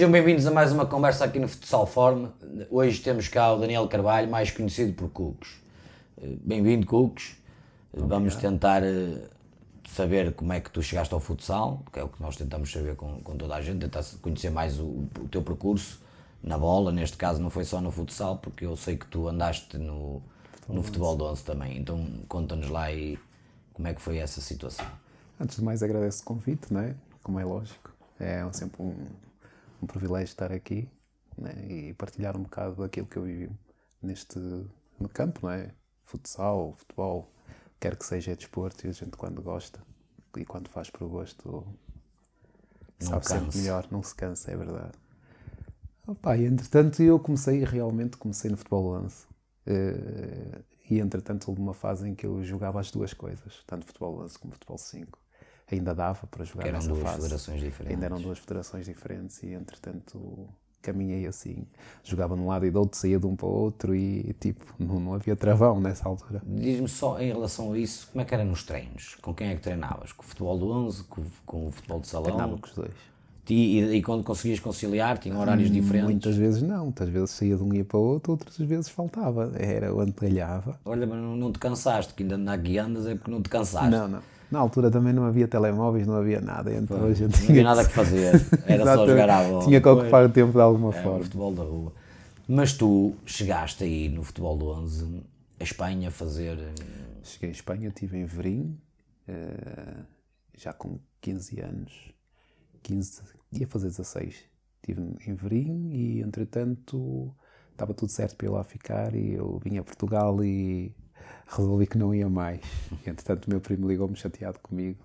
Sejam bem-vindos a mais uma conversa aqui no Futsal Forum. Hoje temos cá o Daniel Carvalho, mais conhecido por Cucos. Bem-vindo, Cucos. Vamos tentar saber como é que tu chegaste ao futsal, que é o que nós tentamos saber com toda a gente, tentar conhecer mais o teu percurso na bola. Neste caso não foi só no futsal, porque eu sei que tu andaste no futebol de 11 também. Então conta-nos lá aí como é que foi essa situação. Antes de mais agradeço o convite, não é? Como é lógico. É sempre um privilégio estar aqui, né? E partilhar um bocado daquilo que eu vivi no campo, não é? Futsal, futebol, quer que seja desporto, e a gente quando gosta e quando faz por gosto sabe sempre melhor, não se cansa, é verdade. Opa, e entretanto eu comecei no futebol 11 e entretanto houve uma fase em que eu jogava as duas coisas, tanto futebol 11 como futebol 5. Ainda dava para jogar nessa fase. Eram duas federações diferentes. Ainda eram duas federações diferentes e, entretanto, caminhei assim. Jogava de um lado e do outro, saía de um para o outro e, tipo, não havia travão nessa altura. Diz-me só, em relação a isso, como é que era nos treinos? Com quem é que treinavas? Com o futebol de 11? Com o futebol de salão? Treinava com os dois. E quando conseguias conciliar, tinham horários diferentes? Muitas vezes não. Muitas vezes saía de um ia para o outro, outras vezes faltava. Era onde talhava. Olha, mas não te cansaste, que ainda aqui andas é porque não te cansaste. Não. Na altura também não havia telemóveis, não havia nada, então a gente não havia nada que fazer, era só jogar à bola. Tinha que ocupar o tempo de alguma forma. O futebol da rua. Mas tu chegaste aí no futebol do 11, a Espanha, fazer... Cheguei em Espanha, estive em Verim, já com 15 anos, ia fazer 16. Estive em Verim e, entretanto, estava tudo certo para ir lá ficar e eu vim a Portugal e resolvi que não ia mais. Entretanto, o meu primo ligou-me chateado comigo,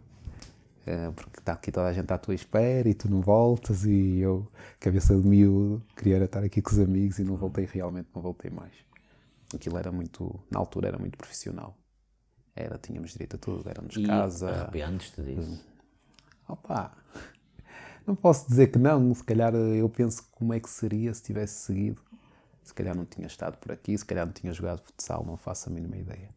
porque está aqui toda a gente à tua espera e tu não voltas, e eu, cabeça de miúdo, queria estar aqui com os amigos e não voltei mais. Aquilo era muito, na altura era muito profissional. Tínhamos direito a tudo, éramos casa. Arrependes-te disso? Opa, não posso dizer que não, se calhar eu penso como é que seria se tivesse seguido. Se calhar não tinha estado por aqui, se calhar não tinha jogado futsal, não faço a mínima ideia.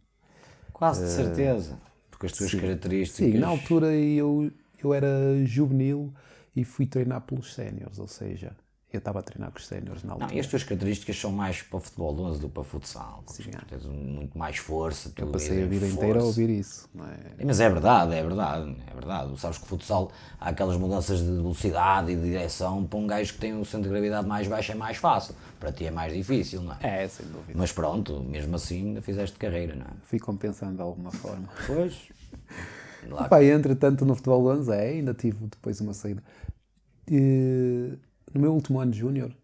Quase de certeza, porque as tuas características... Sim, na altura eu era juvenil e fui treinar pelos séniores, ou seja, eu estava a treinar com os séniores na altura. Não, e as tuas características são mais para o futebol de 11 do que para o futsal. Sim, tens muito mais força. Eu passei a vida inteira a ouvir isso. Não é? Mas é verdade. Sabes que o futsal há aquelas mudanças de velocidade e de direção. Para um gajo que tem um centro de gravidade mais baixo é mais fácil. Para ti é mais difícil, não é? É, sem dúvida. Mas pronto, mesmo assim ainda fizeste carreira, não é? Fui compensando de alguma forma. Pois. Opa, entretanto no futebol 11 ainda tive depois uma saída. No meu último ano de júnior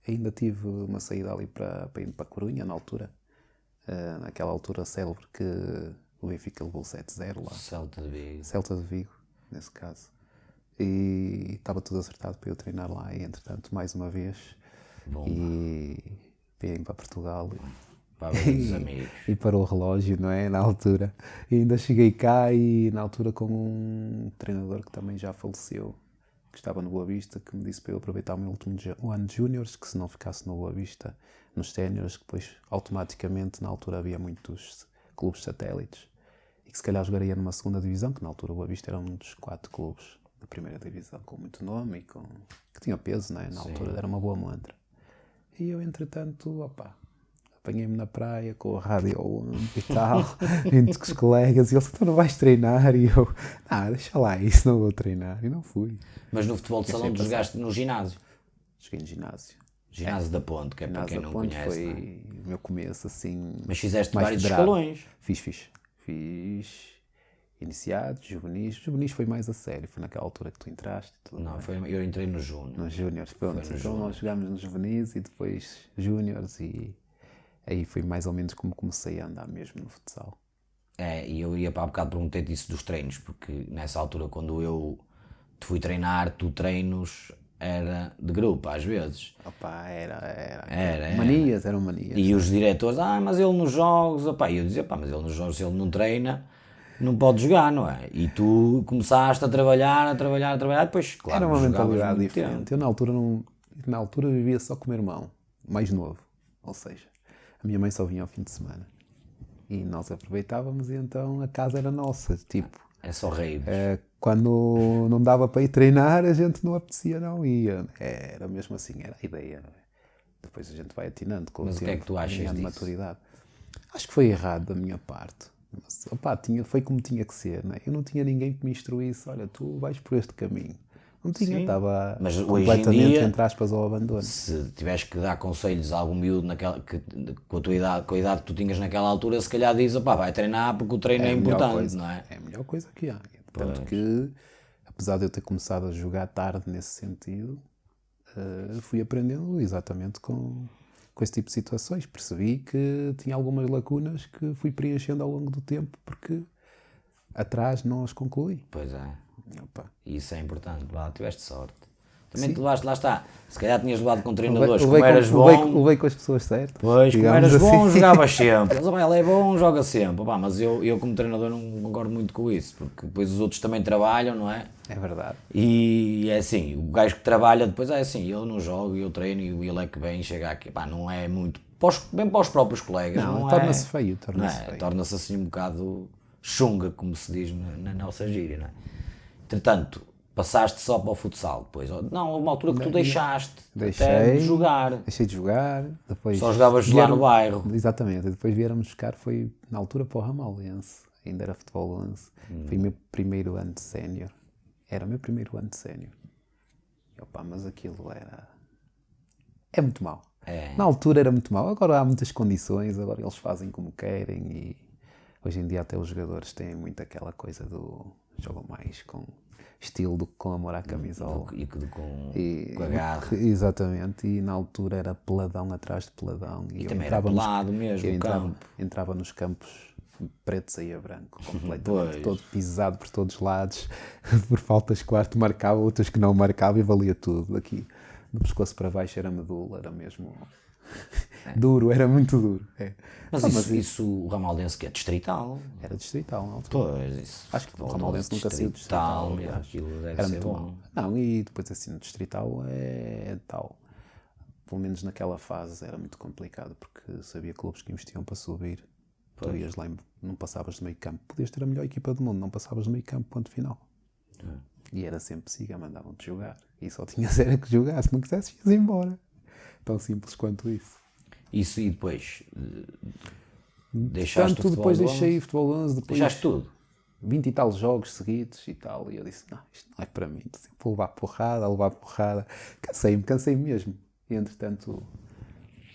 ainda tive uma saída ali para ir para a Corunha, na altura. Naquela altura célebre que o Benfica levou 7-0 lá. Celta de Vigo, nesse caso. E estava tudo acertado para eu treinar lá. E entretanto, mais uma vez, vim para Portugal. Para ver os amigos. E para o relógio, não é? Na altura. E ainda cheguei cá e na altura com um treinador que também já faleceu, que estava no Boa Vista, que me disse para eu aproveitar o meu último ano de júniores, que se não ficasse no Boa Vista, nos séniores, que depois automaticamente na altura havia muitos clubes satélites, e que se calhar jogaria numa segunda divisão, que na altura o Boa Vista era um dos 4 clubes da primeira divisão, com muito nome e que tinha peso, não é? Na altura era uma boa montra. E eu, entretanto, apanhei-me na praia com a rádio e tal, entre com os colegas, e eles, tu não vais treinar? E eu, deixa lá isso, não vou treinar. E não fui. Mas no futebol de salão tu jogaste no ginásio? Joguei no ginásio. Ginásio da Ponte, que é para quem não conhece. Foi o meu começo, assim. Mas fizeste mais vários federado. escalões. Fiz iniciados, juvenis. Juvenis foi mais a sério, foi naquela altura que tu entraste. Tudo, não, eu entrei no júnior. Nos júniores, pronto. Então nós jogámos nos juvenis e depois júniores e aí foi mais ou menos como comecei a andar mesmo no futsal. E eu ia para há bocado perguntar-te isso dos treinos, porque nessa altura quando eu te fui treinar, tu treinos era de grupo às vezes. Era. Manias, eram manias. E os diretores, mas ele nos jogos, e eu dizia, mas ele nos jogos, se ele não treina, não pode jogar, não é? E tu começaste a trabalhar, depois, claro, era uma mentalidade diferente. Eu na altura vivia só com o meu irmão, mais novo, ou seja, a minha mãe só vinha ao fim de semana. E nós aproveitávamos e então a casa era nossa, tipo, É só raves. Quando não dava para ir treinar, a gente não apetecia, não ia. Era mesmo assim, era a ideia. Depois a gente vai atinando com Mas o o tempo, que é que tu achas ganhando disso? maturidade. Acho que foi errado da minha parte. Mas, opá, foi como tinha que ser, né? Eu não tinha ninguém que me instruísse, olha, tu vais por este caminho. Não tinha, Sim. estava Mas hoje em completamente, dia, entre aspas, ao abandono. se tiveres que dar conselhos a algum miúdo com a tua idade, com a idade que tu tinhas naquela altura, se calhar diz, opá, vai treinar porque o treino é É a melhor importante, coisa. não é? É a melhor coisa que há. Tanto Pois. que, apesar de eu ter começado a jogar tarde nesse sentido, fui aprendendo exatamente com esse tipo de situações. Percebi que tinha algumas lacunas que fui preenchendo ao longo do tempo porque atrás não as concluí. Pois é. Opa. E isso é importante. Vá, tiveste sorte. Também Sim. tu levaste, lá está. Se calhar tinhas levado com Levei, treinadores, como levei eras com, levei, bom. levei com as pessoas certas. Pois, como digamos eras assim. bom, jogavas sempre. Eles, ele é bom, joga sempre. Pá, mas eu como treinador não concordo muito com isso, porque depois os outros também trabalham, não é? É verdade. E é assim, o gajo que trabalha depois é assim, eu não jogo, eu treino e ele é que vem chega aqui. Pá, não é muito. Bem para os próprios colegas, Não, não é? torna-se feio, Não torna-se é? feio. Torna-se assim um bocado chunga, como se diz na nossa gíria, não é? Entretanto, passaste só para o futsal depois. Não, houve uma altura que tu deixaste até de jogar. Deixei de jogar, depois Só jogavas lá no bairro. Exatamente, depois vieram buscar, foi na altura para o Ramaldense, ainda era futebol 11, foi o meu primeiro ano de sénior, era o meu primeiro ano de sénior. Opa, mas aquilo é muito mau. Na altura era muito mau, agora há muitas condições, agora eles fazem como querem e hoje em dia até os jogadores têm muito aquela coisa do jogam mais com estilo do que com amor à camisola. E com a garra. Exatamente, e na altura era peladão atrás de peladão. E eu também era pelado mesmo, eu o campo. entrava nos campos pretos aí a branco, completamente, Pois. todo pisado por todos os lados, por faltas que quarto marcava, outras que não marcava e valia tudo. Aqui, do pescoço para baixo era medula, era mesmo duro, era muito duro. É. Mas isso o Ramaldense que é distrital. Era distrital na altura. Pois, isso. Acho que o Ramaldense nunca saiu distrital. Mesmo, aliás. aquilo deve Era ser muito bom. bom. Não, e depois assim, no distrital é tal. Pelo menos naquela fase era muito complicado, porque sabia clubes que investiam para subir. Tu ias lá e não passavas do meio campo. Podias ter a melhor equipa do mundo, não passavas do meio campo, ponto final. E era sempre siga, mandavam-te jogar. E só tinhas era que jogar, se não quisesses ias embora. Tão simples quanto isso. Isso e depois deixaste Tanto o futebol depois 11? deixei o futebol 11, depois Deixaste tudo. 20 e tal jogos seguidos e tal, e eu disse, não, isto não é para mim, vou levar porrada, cansei-me mesmo. E entretanto,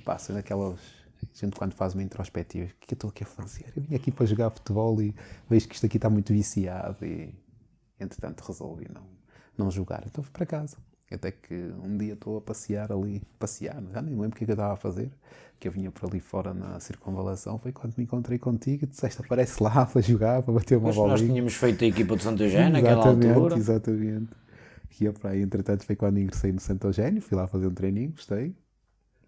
passa naquelas, a gente quando faz uma introspectiva, o que é que eu estou aqui a fazer? Eu vim aqui para jogar futebol e vejo que isto aqui está muito viciado e entretanto resolvi não jogar, então fui para casa. Até que um dia estou a passear, já nem lembro o que é que eu estava a fazer, que eu vinha por ali fora na circunvalação, foi quando me encontrei contigo e disseste, aparece lá para jogar, para bater uma Mas bolinha. nós tínhamos feito a equipa de Santo Eugênio naquela altura. Exatamente. E eu para aí, entretanto, foi quando ingressei no Santo Eugênio, fui lá fazer um treininho, gostei.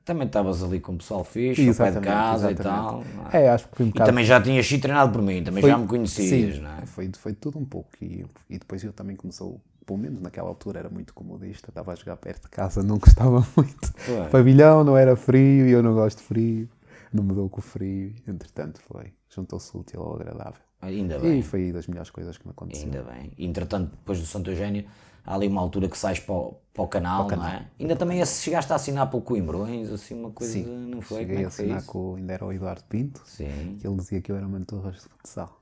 Também estavas ali com o pessoal fixe, ao pé de casa e tal. É, acho que foi um E bocado... também já tinhas sido treinado por mim, também já me conhecias, sim, não é? foi tudo um pouco. E depois eu também começou, pelo menos naquela altura era muito comodista, estava a jogar perto de casa, não gostava muito. Foi. Pavilhão, não era frio e eu não gosto de frio, não mudou com o frio, entretanto juntou-se o útil ao agradável. Ainda bem. E foi das melhores coisas que me aconteceu. Ainda bem. E, entretanto, depois do Santo Eugênio, há ali uma altura que sais para o canal, não é? Ainda também chegaste a assinar pelo Coimbrões, assim, uma coisa, Sim, não foi? cheguei Como é a que foi assinar isso? com ainda era o Eduardo Pinto, Sim. que ele dizia que eu era mantorras de futsal.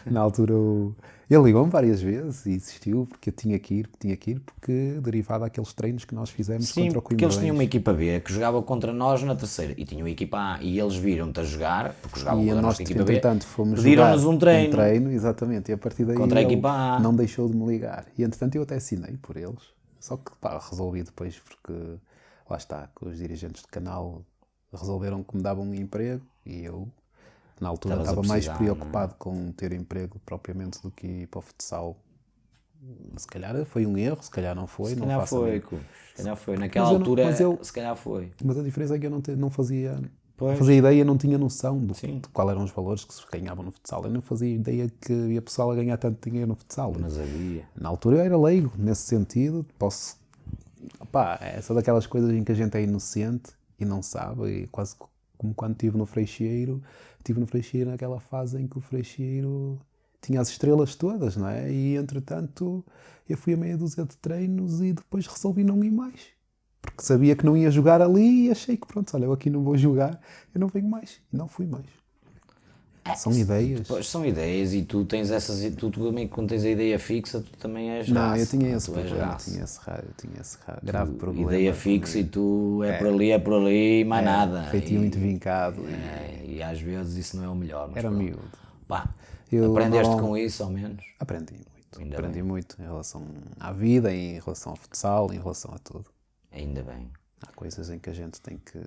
Na altura ele ligou-me várias vezes e insistiu porque eu tinha que ir, porque derivava daqueles treinos que nós fizemos Sim, contra o porque Coimbrões. eles tinham uma equipa B que jogava contra nós na terceira e tinham a equipa A e eles viram-te a jogar, porque jogavam E contra a nós, nossa equipa B, entretanto, fomos pediram-nos jogar um treino. exatamente, e a partir daí Contra a ele equipa A. não deixou de me ligar. E entretanto eu até assinei por eles, só que resolvi depois porque, lá está, que os dirigentes do canal resolveram que me davam um emprego e eu, na altura, Estavas a estava mais precisar, preocupado com ter emprego propriamente do que ir para o futsal. Se calhar foi um erro, se calhar não foi, Se não calhar faço a foi, mínima. se calhar foi. Naquela Mas eu não- altura, mas eu- se calhar foi. Mas a diferença é que eu não fazia... Pois. Não fazia ideia, não tinha noção Sim. de qual eram os valores que se ganhavam no futsal. Eu não fazia ideia que havia pessoal a ganhar tanto dinheiro no futsal. Mas havia. Na altura eu era leigo, nesse sentido. É só daquelas coisas em que a gente é inocente e não sabe. E quase como quando estive no Freixeiro naquela fase em que o Freixeiro tinha as estrelas todas, não é? E entretanto eu fui a meia dúzia de treinos e depois resolvi não ir mais. Porque sabia que não ia jogar ali e achei que pronto, olha, eu aqui não vou jogar, eu não venho mais. E não fui mais. São ideias. Pois, são ideias e tu tens essas. Tu também, quando tens a ideia fixa, tu também és Não, raça. eu tinha esse Tu és problema, raça. eu tinha esse grave problema. Ideia fixa e tu é por ali e mais nada. Feitio muito vincado. E às vezes isso não é o melhor. Mas Era pronto. miúdo. Pá, Eu aprendeste não- com isso ao menos? Aprendi muito. Ainda Aprendi bem. muito em relação à vida, em relação ao futsal, em relação a tudo. Ainda bem. Há coisas em que a gente tem que...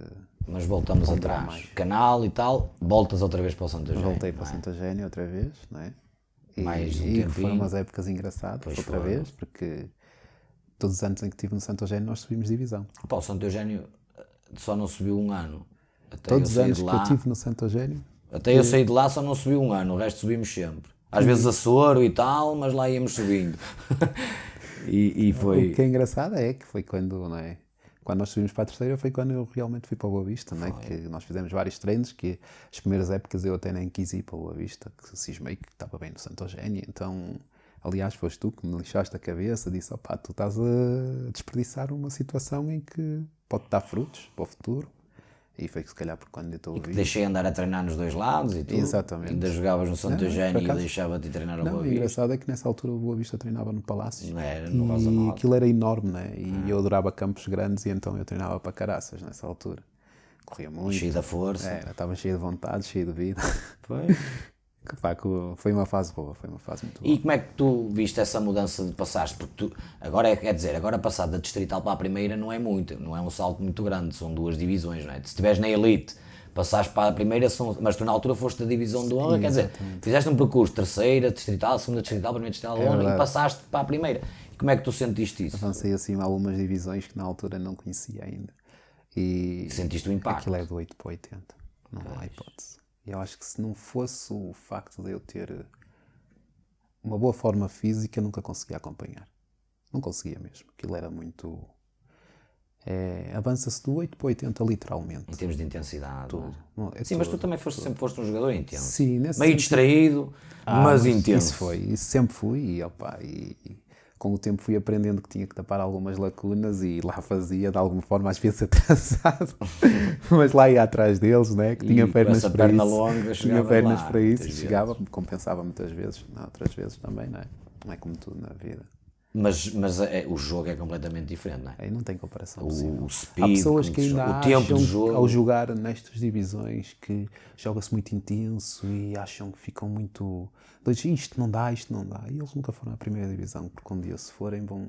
Mas voltamos Ponderar atrás. mais. Canal e tal, voltas outra vez para o Santo Eugênio. Voltei para não é? Santo Eugênio outra vez, não é? Mais um e tempinho. foram umas épocas engraçadas Pois outra foram. vez, porque todos os anos em que estive no Santo Eugênio nós subimos divisão. Pá, o Santo Eugênio só não subiu um ano. Até Todos eu os saí anos de que lá, eu estive no Santo Eugênio, Até eu saí de lá só não subiu um ano, o resto subimos sempre. Às vezes Açoro e tal, mas lá íamos subindo. e foi. o que é engraçado é que foi quando, não é? Quando nós subimos para a terceira foi quando eu realmente fui para o Boa Vista, não é? Que nós fizemos vários treinos, que as primeiras épocas eu até nem quis ir para o Boa Vista, que cismei que estava bem no Santo Eugênio, então, aliás, foste tu que me lixaste a cabeça, disse, opá, tu estás a desperdiçar uma situação em que pode dar frutos para o futuro, e foi que se calhar por quando eu estou a ouvir. Deixei andar a treinar nos dois lados e tudo. Exatamente. Ainda jogavas no Santo Eugênio por e acaso- deixava-te treinar ao Não, Boa o Vista. engraçado é que nessa altura o Boa Vista treinava no Palácio. Não era, no Rosa E Mota. aquilo era enorme, né? E eu adorava campos grandes e então eu treinava para caraças nessa altura. Corria muito. Cheio da força. Estava cheio de vontade, cheio de vida. Pois. Que, pá, foi uma fase boa, foi uma fase muito boa. E como é que tu viste essa mudança de passares? Porque tu, agora quer dizer, agora passar da distrital para a primeira não é muito, não é um salto muito grande, são duas divisões, não é? Se estiveres na elite, passares para a primeira, mas tu na altura foste da divisão de honra, quer dizer, fizeste um percurso terceira distrital, segunda distrital, primeira distrital de honra e verdade. passaste para a primeira. E como é que tu sentiste isso? Avancei assim algumas divisões que na altura não conhecia ainda. E Sentiste o impacto? aquilo é do 8 para 80, não há hipótese. E eu acho que se não fosse o facto de eu ter uma boa forma física, nunca conseguia acompanhar. Não conseguia mesmo. Aquilo era muito... avança-se do 8 para 80 literalmente. Em termos de intensidade. não é? Não, é Sim, mas tu tudo. também sempre foste um jogador intenso. Sim, nesse Meio sentido. distraído, mas intenso. Isso sempre fui, e com o tempo fui aprendendo que tinha que tapar algumas lacunas e lá fazia, de alguma forma, às vezes atrasado, mas lá ia atrás deles, né? Que tinha com pernas essa para perna isso. longa, Tinha chegava pernas lá, para isso, muitas chegava, compensava muitas vezes, não, outras vezes também, não é? Não é como tudo na vida. Mas o jogo é completamente diferente, não é? Aí não tem comparação possível. O speed, Há pessoas que como se ainda chama, o tempo de acham, jogo. ao jogar nestas divisões, que joga-se muito intenso e acham que ficam muito doidos. Isto não dá. E eles nunca foram à primeira divisão, porque um dia se forem vão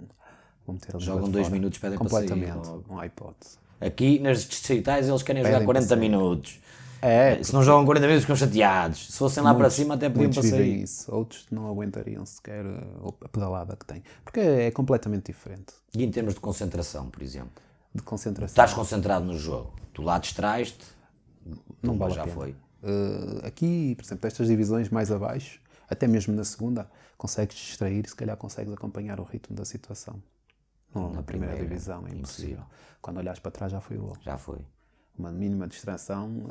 meter a língua Jogam de 2 fora. minutos, pedem para sair, completamente, logo. não há hipótese. Aqui nas distritais eles querem jogar Pedem para 40 sair. minutos. É, Se não jogam 40 minutos ficam chateados. Se fossem lá para cima até podiam muitos para vivem sair. isso, outros não aguentariam sequer a pedalada que têm, porque é completamente diferente E em termos de concentração, por exemplo? de concentração. Estás concentrado no jogo. Tu lá distraes-te, Não tumba, vale a já pena. foi. Aqui, por exemplo, estas divisões mais abaixo, até mesmo na segunda, consegues distrair e se calhar consegues acompanhar o ritmo da situação. Não, na primeira divisão é impossível. Quando olhas para trás já foi o gol. Já foi. Uma mínima distração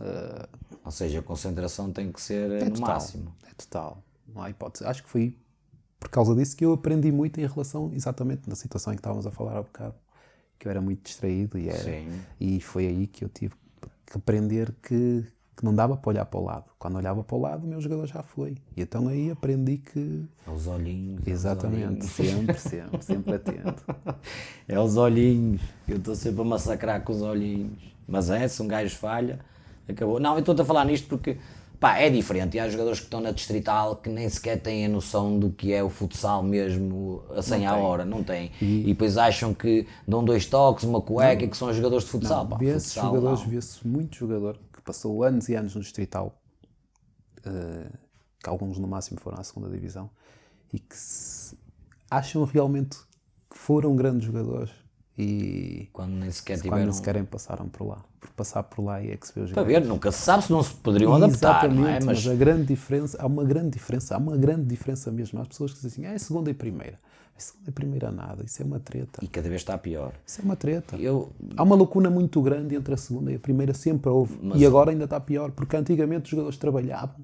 Ou seja, a concentração tem que ser é no total. máximo. É total. Não há hipótese. Acho que foi por causa disso que eu aprendi muito em relação exatamente na situação em que estávamos a falar há bocado. Que eu era muito distraído e foi aí que eu tive que aprender que não dava para olhar para o lado. Quando olhava para o lado, o meu jogador já foi. E então aí aprendi que... É os olhinhos. Exatamente, sempre atento. É os olhinhos. Eu estou sempre a massacrar com os olhinhos. Mas se um gajo falha, acabou. Não, eu estou-te a falar nisto porque, pá, é diferente. E há jogadores que estão na distrital que nem sequer têm a noção do que é o futsal mesmo, a 100 à hora. Não têm. E depois acham que dão 2 toques, uma cueca, que são jogadores de futsal. Pá, Vê-se futsal, jogadores, não. vê-se muito jogador que passou anos e anos no distrital, que alguns no máximo foram à segunda divisão, e que acham realmente que foram grandes jogadores e Quando nem sequer quando tiveram... nem sequer passaram por lá. Por passar por lá é que se vê os Para jogadores. ver, nunca se sabe se não se poderiam adaptar, não é? Exatamente, Mas mas a grande diferença, há uma grande diferença mesmo. Há pessoas que dizem assim, é segunda e primeira. É segunda e primeira nada, isso é uma treta. e cada vez está pior. Isso é uma treta. Eu, Há uma lacuna muito grande entre a segunda e a primeira, sempre houve. E agora ainda está pior, porque antigamente os jogadores trabalhavam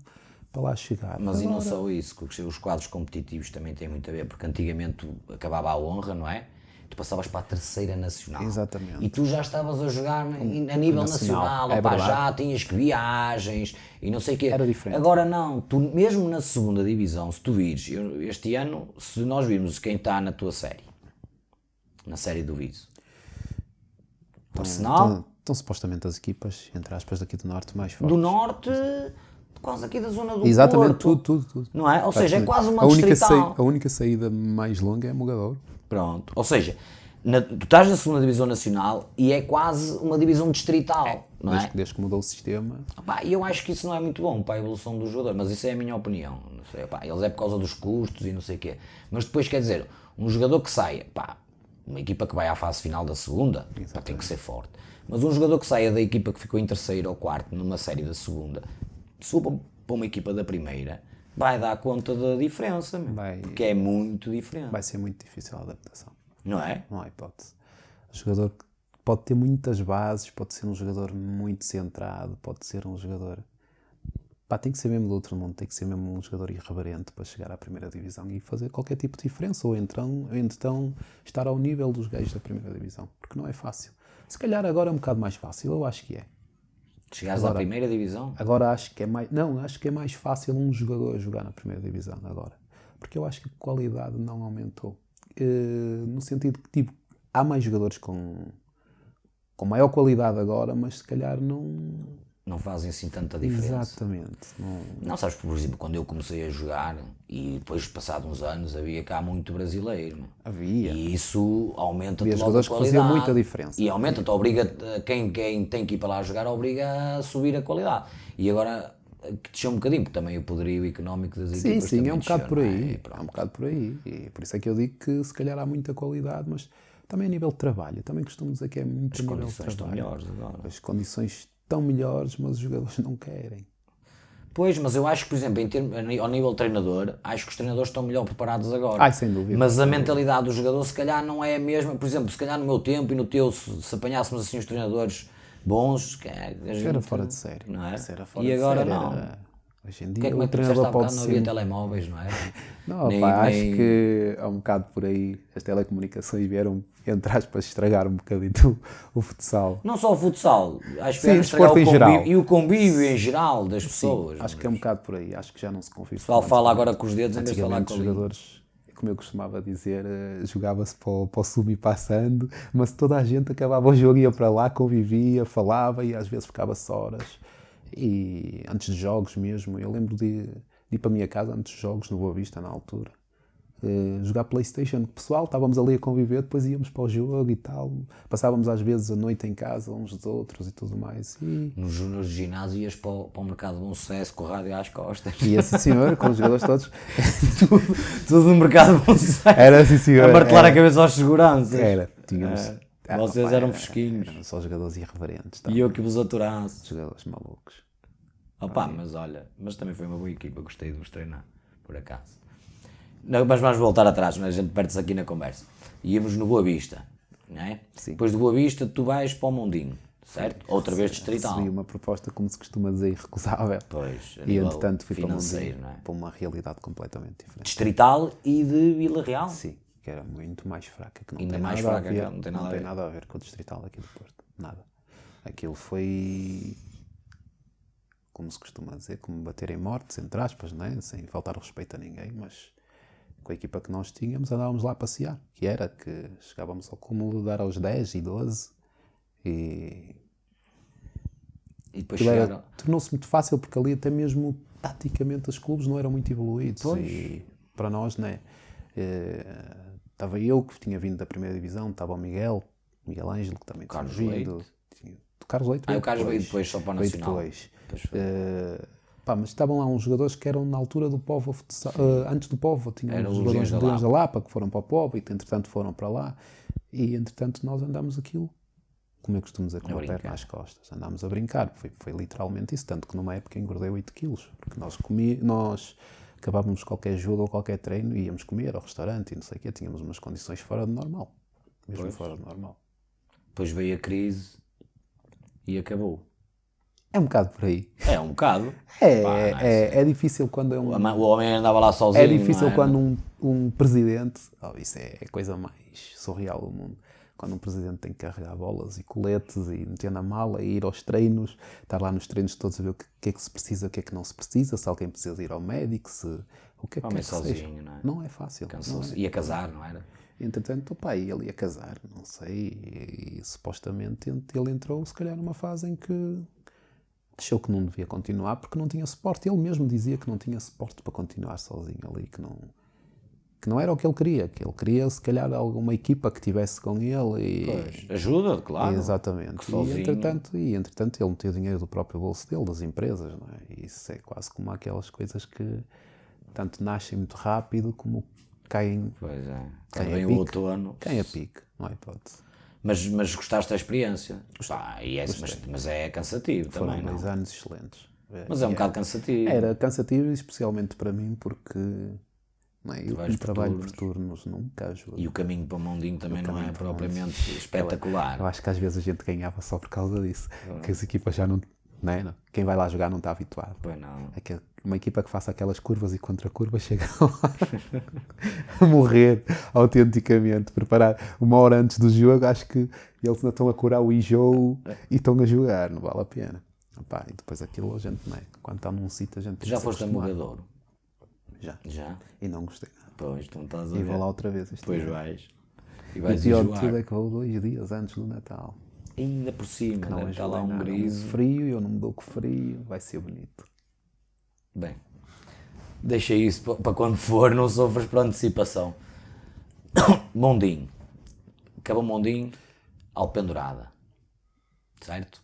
para lá chegar. Mas e não Agora, só isso, porque os quadros competitivos também têm muito a ver, porque antigamente acabava a honra, não é? Tu passavas para a terceira nacional. Exatamente. E tu já estavas a jogar a nível nacional, é opá, verdade. já tinhas que viagens e não sei o quê. Era diferente. Agora não, tu mesmo na segunda divisão, se tu vires, este ano, se nós virmos quem está na tua série, na série do Viso, Arsenal, Estão supostamente as equipas, entre aspas, daqui do Norte mais fortes. do Norte, quase aqui da zona do Exatamente, Porto. tudo. Não é? Ou seja, é quase uma a distrital. a única saída mais longa é Mogadouro. Pronto. Ou seja, tu estás na segunda divisão nacional e é quase uma divisão distrital, não é? Desde que mudou o sistema. E eu acho que isso não é muito bom para a evolução do jogador, mas isso é a minha opinião. Não sei, eles é por causa dos custos e não sei o quê. Mas depois, quer dizer, um jogador que saia, uma equipa que vai à fase final da segunda, tem que ser forte. Mas um jogador que saia da equipa que ficou em terceiro ou quarto numa série da segunda, suba para uma equipa da primeira, vai dar conta da diferença, porque é muito diferente. Vai ser muito difícil a adaptação. Não é? Não há hipótese. O jogador pode ter muitas bases, pode ser um jogador muito centrado, pode ser um jogador... tem que ser mesmo do outro mundo, tem que ser mesmo um jogador irreverente para chegar à primeira divisão e fazer qualquer tipo de diferença, ou então estar ao nível dos gajos da primeira divisão, porque não é fácil. Se calhar agora é um bocado mais fácil, eu acho que é. Chegares à primeira divisão? Agora acho que é mais... Não, acho que é mais fácil um jogador jogar na primeira divisão agora. Porque eu acho que a qualidade não aumentou. No sentido que, tipo, há mais jogadores com maior qualidade agora, mas se calhar não fazem assim tanta diferença. Exatamente. Não, sabes, por exemplo, quando eu comecei a jogar e depois, passados uns anos, havia cá muito brasileiro. Havia. E isso aumenta-te logo a jogadores que qualidade. faziam muita diferença. E aumenta-te, obriga quem tem que ir para lá jogar, obriga a subir a qualidade. E agora, que desceu um bocadinho, porque também o poderio económico das equipas Sim, também é um bocado por aí. É um bocado por aí. E por isso é que eu digo que se calhar há muita qualidade, mas também a nível de trabalho. Também costumo dizer que é muito a nível de trabalho. As condições estão melhores agora. As condições estão melhores, mas os jogadores não querem. Pois, mas eu acho que, por exemplo, ao nível de treinador, acho que os treinadores estão melhor preparados agora. Sem dúvida. Mas a mentalidade do jogador, se calhar, não é a mesma. Por exemplo, se calhar no meu tempo e no teu, se apanhássemos assim os treinadores bons, era fora de série. Não é? Era fora e de agora série, não. Hoje em dia, Como é o que tu disseste há treinador pode bocado, não havia ser... telemóveis, não é? Não, acho que é um bocado por aí. As telecomunicações vieram, entre aspas, estragar um bocadinho o futsal. Não só o futsal, acho que Sim, vieram estragar desporto em geral. E o convívio em geral das pessoas. Acho que é um bocado por aí. Acho que já não se confia. O pessoal fala agora com os dedos em vez de falar com os jogadores, como eu costumava dizer, jogava-se para o sumi passando, mas toda a gente acabava o jogo, ia para lá, convivia, falava e às vezes ficava-se horas. E antes de jogos mesmo, eu lembro de ir para a minha casa antes de jogos, no Boa Vista, na altura, jogar PlayStation com o pessoal, estávamos ali a conviver, depois íamos para o jogo e tal, passávamos às vezes a noite em casa uns dos outros e tudo mais. E... Nos ginásio ias para o mercado de Bom Sucesso com o rádio às costas. E assim senhor, com os jogadores todos. tudo no mercado de Bom Sucesso. Era assim senhor. A martelar a cabeça aos seguranças. Era, tínhamos... Vocês eram fresquinhos. Eram só jogadores irreverentes. E eu que vos aturasse. Jogadores malucos. Mas olha, mas também foi uma boa equipa, gostei de vos treinar, por acaso. Não, mas vamos voltar atrás, mas a gente perde-se aqui na conversa. Íamos no Boa Vista, não é? Sim. Depois do Boa Vista tu vais para o Mondinho, certo? Outra vez distrital. Recebi uma proposta, como se costuma dizer, irrecusável. Pois, e entretanto fui para o Mondinho, não é? Para uma realidade completamente diferente. Distrital e de Vila Real? Sim, que era muito mais fraca. Que não ainda tem mais nada fraca, a ver, não tem nada a ver com o distrital aqui do Porto. Nada. Aquilo foi... como se costuma dizer, como bater em mortes, entre aspas, não é? Sem faltar respeito a ninguém, mas com a equipa que nós tínhamos andávamos lá a passear, que era que chegávamos ao cúmulo de dar aos 10 e 12 e depois tornou-se muito fácil porque ali até mesmo taticamente os clubes não eram muito evoluídos. Pois. E para nós, né? Estava eu que tinha vindo da primeira divisão, estava o Miguel Ângelo que também tinha vindo. O Carlos Leite o Carlos veio depois só para o Nacional. Mas estavam lá uns jogadores que eram na altura do Povo, antes do Povo, tinham uns jogadores de Leões da Lapa que foram para o Povo e que entretanto foram para lá e entretanto nós andámos aquilo, como eu costumo dizer, com a perna às costas, andámos a brincar, foi literalmente isso, tanto que numa época engordei 8 quilos, porque nós acabávamos qualquer jogo ou qualquer treino e íamos comer ao restaurante e não sei o quê, tínhamos umas condições fora de normal, mesmo fora de normal. Depois veio a crise e acabou. É um bocado por aí. É um bocado. É, Pá, não é assim. é difícil quando é um. O homem andava lá sozinho. É difícil não é? quando um presidente. Oh, isso é a coisa mais surreal do mundo. Quando um presidente tem que carregar bolas e coletes e meter na mala e ir aos treinos, estar lá nos treinos todos a ver o que é que se precisa, o que é que não se precisa, se alguém precisa ir ao médico, se o que é que Homem quer que seja. sozinho, não é? Não é fácil. Não Cansou-se. é. Ia casar, não era? Entretanto, o pai, ele ia casar, não sei, e supostamente ele entrou, se calhar, numa fase em que achou que não devia continuar porque não tinha suporte. Ele mesmo dizia que não tinha suporte para continuar sozinho ali, que não era o que ele queria, se calhar, alguma equipa que estivesse com ele e... Pois. Ajuda, claro. Exatamente. Que sozinho. E entretanto ele meteu dinheiro do próprio bolso dele, das empresas, não é? E isso é quase como aquelas coisas que tanto nascem muito rápido como caem, Pois é. Quem Quando é vem o pique? outono. caem a pique, não há hipótese. Mas gostaste da experiência? Pá, mas é cansativo Foram também, não? 2 anos excelentes. Mas é um bocado cansativo. Era cansativo, especialmente para mim, porque não é, eu vais como por trabalho turnos. por turnos nunca ajudo. E o caminho para Mondinho também não é caminho para propriamente espetacular. Eu acho que às vezes a gente ganhava só por causa disso. Que as equipas já não, não. Quem vai lá jogar não está habituado. Pois não. Uma equipa que faça aquelas curvas e contra-curvas chega lá a morrer autenticamente. Preparar 1 hora antes do jogo, acho que eles ainda estão a curar o enjoo e estão a jogar, não vale a pena. Epá, e depois aquilo a gente, não é? Quando está num sítio a gente tem Já que se foste a acostumar. Mogadouro? Já. Já? E não gostei nada. Pois, tu não estás a E ver. vou lá outra vez. Depois vais. E E o vais pior de enjoar. tudo é que vou 2 dias antes do Natal. Ainda por cima, Não deve estar lá enjoei um nada. grise. Frio, eu não me dou com frio, vai ser bonito. Bem, deixa isso para quando for, não sofras por antecipação. Mondinho. Acabou Mondinho, Alpendurada. Certo?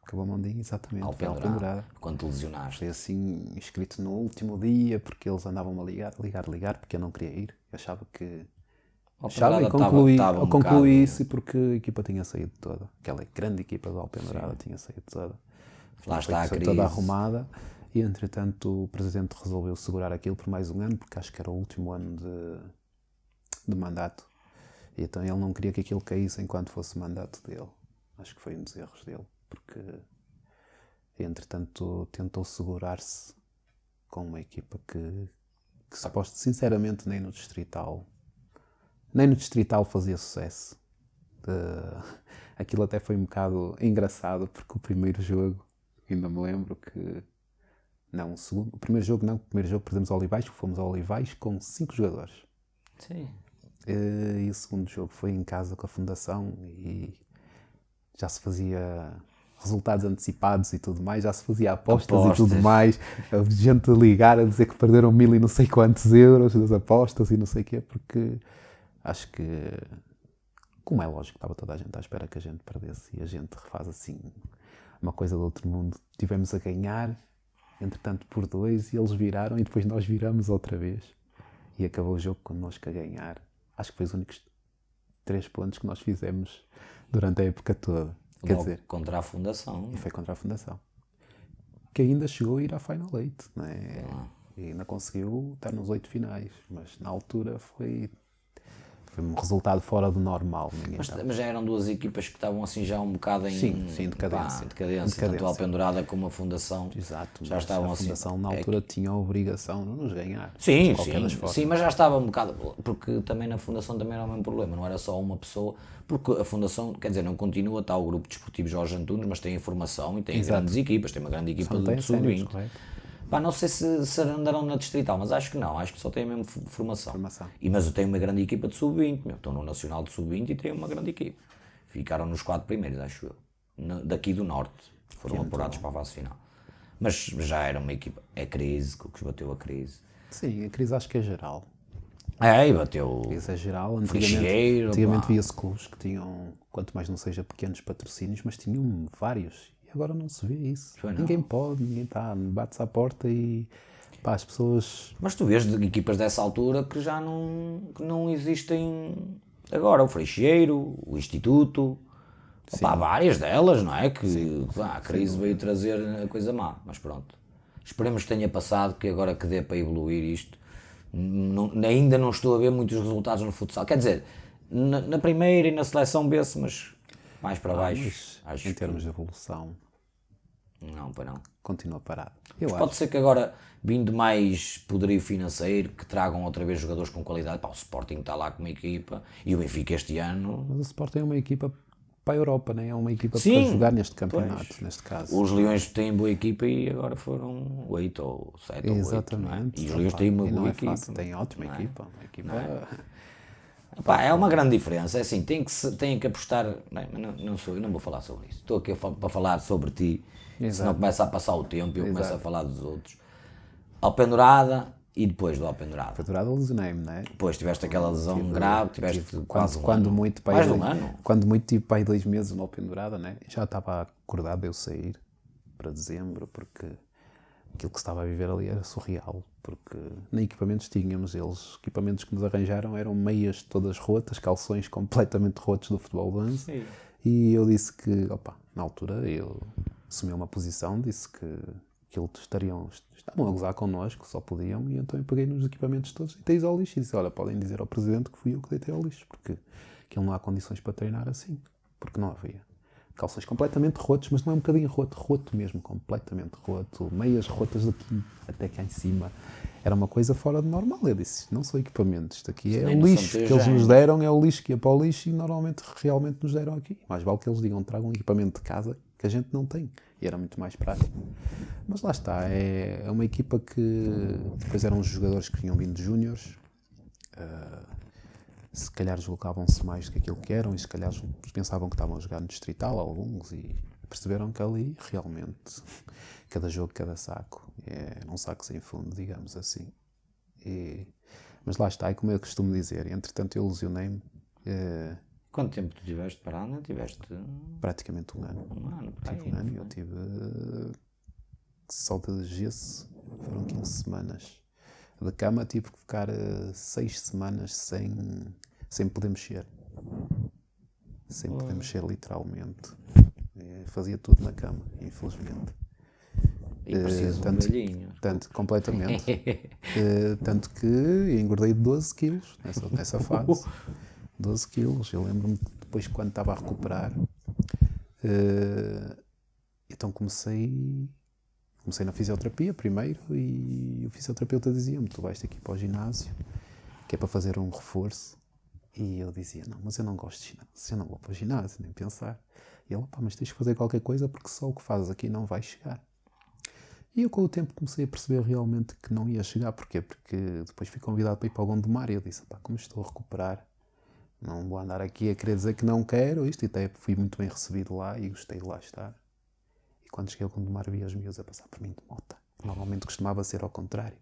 Acabou a Mondinho, exatamente. Foi Alpendurada. Alpendurada. Quando te lesionaste. Foi assim, escrito no último dia, porque eles andavam a ligar, porque eu não queria ir. Eu achava que... Achava e Estava um concluí bocado- isso porque a equipa tinha saído toda. Aquela grande equipa do Alpendurada tinha saído toda. Lá está a Foi crise. toda arrumada e, entretanto, o presidente resolveu segurar aquilo por mais 1 ano, porque acho que era o último ano de mandato. E então ele não queria que aquilo caísse enquanto fosse mandato dele. Acho que foi um dos erros dele, porque, entretanto, tentou segurar-se com uma equipa que sinceramente, nem no Distrital fazia sucesso. Aquilo até foi um bocado engraçado, porque o primeiro jogo, ainda me lembro que... Não, o primeiro jogo perdemos ao Olivais, fomos ao Olivais com 5 jogadores. Sim. E o segundo jogo foi em casa com a Fundação e já se fazia resultados antecipados e tudo mais, já se fazia apostas e tudo mais. Houve gente a ligar a dizer que perderam 1000 e não sei quantos euros das apostas e não sei o quê, porque acho que, como é lógico, estava toda a gente à espera que a gente perdesse e a gente refaz assim uma coisa do outro mundo. Tivemos a ganhar, entretanto por 2 e eles viraram e depois nós viramos outra vez e acabou o jogo connosco a ganhar. Acho que foi os únicos 3 pontos que nós fizemos durante a época toda. Quer dizer, contra a Fundação. e foi contra a Fundação. Que ainda chegou a ir à Final 8, não é? E ainda conseguiu estar nos 8 finais. Mas na altura foi um resultado fora do normal. Mas já eram 2 equipas que estavam assim já um bocado em decadência. decadência. Tanto a Alpendurada como a Fundação. Exato. Já estavam a assim. Fundação na altura tinha a obrigação de nos ganhar. Sim, de qualquer das formas. sim, mas já estava um bocado, porque também na Fundação também era o mesmo problema, não era só uma pessoa, porque a Fundação, quer dizer, não continua, está o Grupo Desportivo Jorge Antunes, mas tem a formação e tem grandes equipas, tem uma grande equipa Não tem de séniores, sub-20. correto? Pá, não sei se andarão na Distrital, mas acho que não, acho que só tem a mesma formação. Mas eu tenho uma grande equipa de sub-20, estão no Nacional de sub-20 e tenho uma grande equipa. Ficaram nos 4 primeiros, acho eu, daqui do Norte, foram apurados para a fase final. Mas já era uma equipa, é crise, que os bateu a crise. Sim, a crise acho que é geral. E bateu. Isso é geral. Freixeiro, Antigamente via-se clubes que tinham, quanto mais não seja pequenos patrocínios, mas tinham vários. E agora não se vê isso. Ninguém pode, ninguém está, bate-se à porta e pá, as pessoas... Mas tu vês de equipas dessa altura que já não existem agora. O Freixeiro, o Instituto, há várias delas, não é? Que a crise veio trazer a coisa má, mas pronto. Esperemos que tenha passado, que agora que dê para evoluir isto. Ainda não estou a ver muitos resultados no futsal. Quer dizer, na primeira e na seleção vê-se, mas mais para baixo. Em termos de evolução, Não, para não. Continua parado. Eu Pode acho. ser que agora, vindo mais poderio financeiro, que tragam outra vez jogadores com qualidade. Pá, o Sporting está lá com uma equipa e o Benfica este ano. Mas o Sporting é uma equipa para a Europa, não é? É uma equipa Sim, para jogar neste pois. campeonato, neste caso. Os Leões têm boa equipa e agora foram 8 ou 7 ou 8. Exatamente. E os Leões Opa, têm uma e não boa é equipa. fácil. Tem ótima equipa. Uma equipa... Pá, é uma grande diferença. É assim, tem que apostar. Eu não vou falar sobre isso. Estou aqui para falar sobre ti. Senão começa a passar o tempo e eu começo a falar dos outros. Alpendurada e depois do Alpendurada. Faturado lesionei-me, não é? Depois tiveste aquela lesão grave, tiveste quase um Quando ano. muito, pá, Mais de um ano. Quando muito, tive para aí 2 meses no pendurada, né? Já estava acordado eu sair para dezembro, porque aquilo que se estava a viver ali era surreal, porque nem equipamentos tínhamos, eles, equipamentos que nos arranjaram eram meias todas rotas, calções completamente rotos do futebol 11, e eu disse que, opa, na altura eu assumi uma posição, disse que eles estavam a gozar connosco, só podiam, e então eu peguei nos equipamentos todos e deitei ao lixo e disse, olha, podem dizer ao presidente que fui eu que deitei ao lixo, porque aquilo não há condições para treinar assim, porque não havia. Calções completamente rotos, mas não é um bocadinho roto mesmo, completamente roto, meias rotas daqui até cá em cima. Era uma coisa fora de normal. Eu disse, não são equipamentos, isto aqui é o lixo que eles nos deram, é o lixo que ia para o lixo e normalmente realmente nos deram aqui. Mais vale que eles digam, tragam um equipamento de casa que a gente não tem. E era muito mais prático. Mas lá está, é uma equipa que depois eram os jogadores que vinham vindo de júniores, se calhar julgavam-se mais do que aquilo que eram e se calhar pensavam que estavam a jogar no distrital alguns e perceberam que ali realmente cada jogo, cada saco é um saco sem fundo, digamos assim. Mas lá está, é como eu costumo dizer, entretanto eu lesionei-me. Quanto tempo tu tiveste parado? Tiveste praticamente um ano. Tive um ano. Eu tive só de gesso, foram 15 semanas. De cama tive que ficar 6 semanas sem poder mexer. Sem poder mexer literalmente. Fazia tudo na cama, infelizmente. E preciso de um velhinho. Tanto, completamente. Tanto que engordei 12 quilos nessa fase. 12 quilos. Eu lembro-me depois quando estava a recuperar. Então comecei na fisioterapia primeiro e o fisioterapeuta dizia-me, tu vais ter que ir para o ginásio, que é para fazer um reforço. E eu dizia, não, mas eu não gosto de ginásio, eu não vou para o ginásio, nem pensar. E ele, pá, mas tens que fazer qualquer coisa porque só o que fazes aqui não vai chegar. E eu com o tempo comecei a perceber realmente que não ia chegar. Porquê? Porque depois fui convidado para ir para o Gondomar e eu disse, pá, como estou a recuperar, não vou andar aqui a querer dizer que não quero isto. E até fui muito bem recebido lá e gostei de lá estar. E quando cheguei ao Gondomar vi as miúdas a passar por mim de moto. Normalmente costumava ser ao contrário.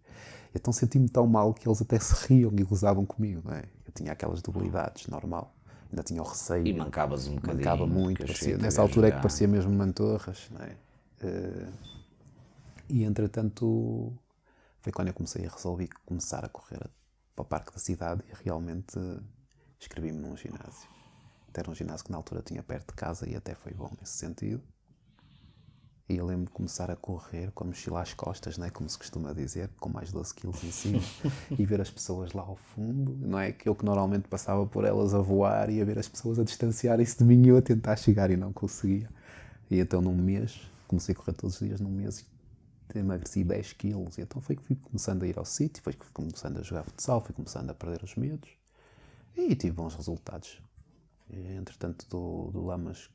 Então senti-me tão mal que eles até se riam e gozavam comigo, não é? Eu tinha aquelas debilidades, normal. Ainda tinha o receio. E mancavas um bocadinho. Mancava muito. Nessa altura é que parecia mesmo mantorras, não é? E entretanto foi quando eu resolvi começar a correr para o parque da cidade e realmente inscrevi-me num ginásio. Até era um ginásio que na altura tinha perto de casa e até foi bom nesse sentido. E eu lembro de começar a correr com a mochila às costas, não é? Como se costuma dizer, com mais 12 quilos em cima, e ver as pessoas lá ao fundo, não é? Que eu que normalmente passava por elas a voar e a ver as pessoas a distanciarem-se de mim e eu a tentar chegar e não conseguia. E então num mês, comecei a correr todos os dias num mês e emagreci 10 quilos. E então foi que fui começando a ir ao sítio, foi que fui começando a jogar futsal, fui começando a perder os medos e tive bons resultados. E, entretanto do Lamas,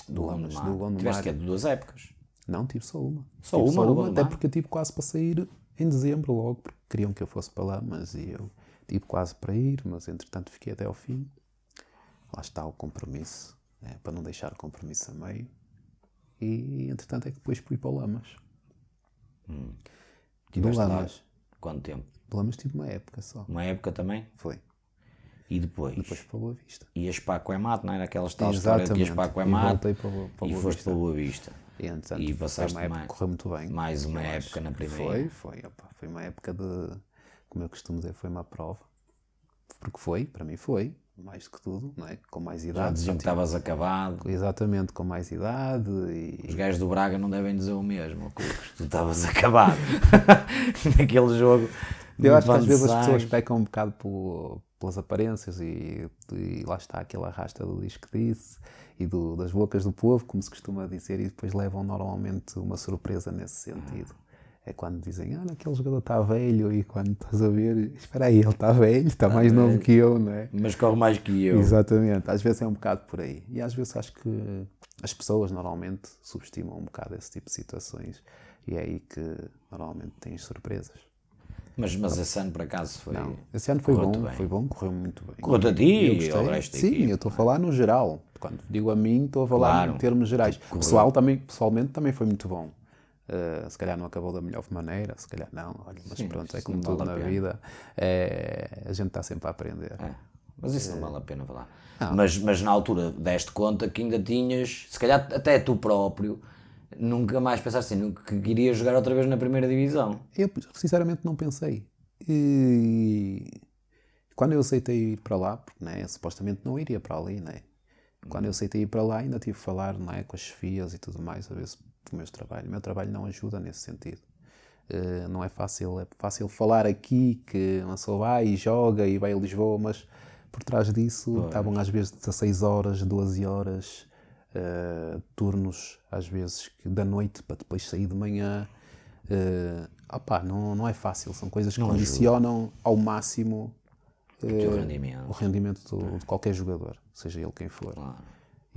do Gondomar. Tiveste que é de 2 épocas. Não, tive só uma. Só uma, até porque eu tive quase para sair em dezembro logo, porque queriam que eu fosse para lá, mas eu tive quase para ir, mas entretanto fiquei até ao fim. Lá está o compromisso, para não deixar o compromisso a meio. E entretanto é que depois fui para o Lamas. Do Lamas. Quanto tempo? Do Lamas tive uma época só. Uma época também? Foi. E depois? Depois para Boa Vista. Ias para a Coemat, não era aquelas tal história que ias para a Coemat e foste para Boa Vista. E passaste foi uma época que correu muito bem. Mais uma época na primeira. Foi uma época de, como eu costumo dizer, foi uma prova. Porque para mim foi, mais do que tudo, não é? Com mais idade. Já diziam que estavas acabado. Exatamente, com mais idade. Os gajos do Braga não devem dizer o mesmo, tu estavas acabado. Naquele jogo, Eu acho que às Muito vezes as sais. pessoas pecam um bocado pelas aparências e lá está aquela arrasta do diz que disse e das bocas do povo, como se costuma dizer, e depois levam normalmente uma surpresa nesse sentido. É quando dizem, olha, aquele jogador está velho, e quando estás a ver, espera aí, ele está velho, está mais novo que eu, não é? Mas corre mais que eu. Exatamente, às vezes é um bocado por aí. E às vezes acho que as pessoas normalmente subestimam um bocado esse tipo de situações e é aí que normalmente tens surpresas. Mas esse ano por acaso foi. Não, esse ano foi Correu-te bom, bem. foi bom, correu muito bem. Correu-te a ti E eu e ao gostei. resto da Sim, equipa, eu estou a não é? falar no geral. Quando digo a mim, estou a falar Claro. em termos gerais. Correu. Pessoalmente também foi muito bom. Se calhar não acabou da melhor maneira, se calhar não, olha, mas Sim, pronto, é isso como não tudo vale a na pena. vida, a gente está sempre a aprender. É, mas isso não vale a pena falar. Não. Mas na altura deste conta que ainda tinhas, se calhar até tu próprio, nunca mais pensaste assim, que querias jogar outra vez na primeira divisão. Eu sinceramente não pensei. E quando eu aceitei ir para lá, porque né, supostamente não iria para ali, né? Quando eu aceitei ir para lá, ainda tive que falar né, com as chefias e tudo mais, a ver se o meu trabalho não ajuda nesse sentido. Não é fácil, é fácil falar aqui que uma pessoa vai e joga e vai a Lisboa, mas por trás disso estavam às vezes 16 horas, 12 horas, turnos às vezes da noite para depois sair de manhã. Não é fácil, são coisas que Não condicionam ao máximo O teu o rendimento. rendimento de qualquer jogador, seja ele quem for.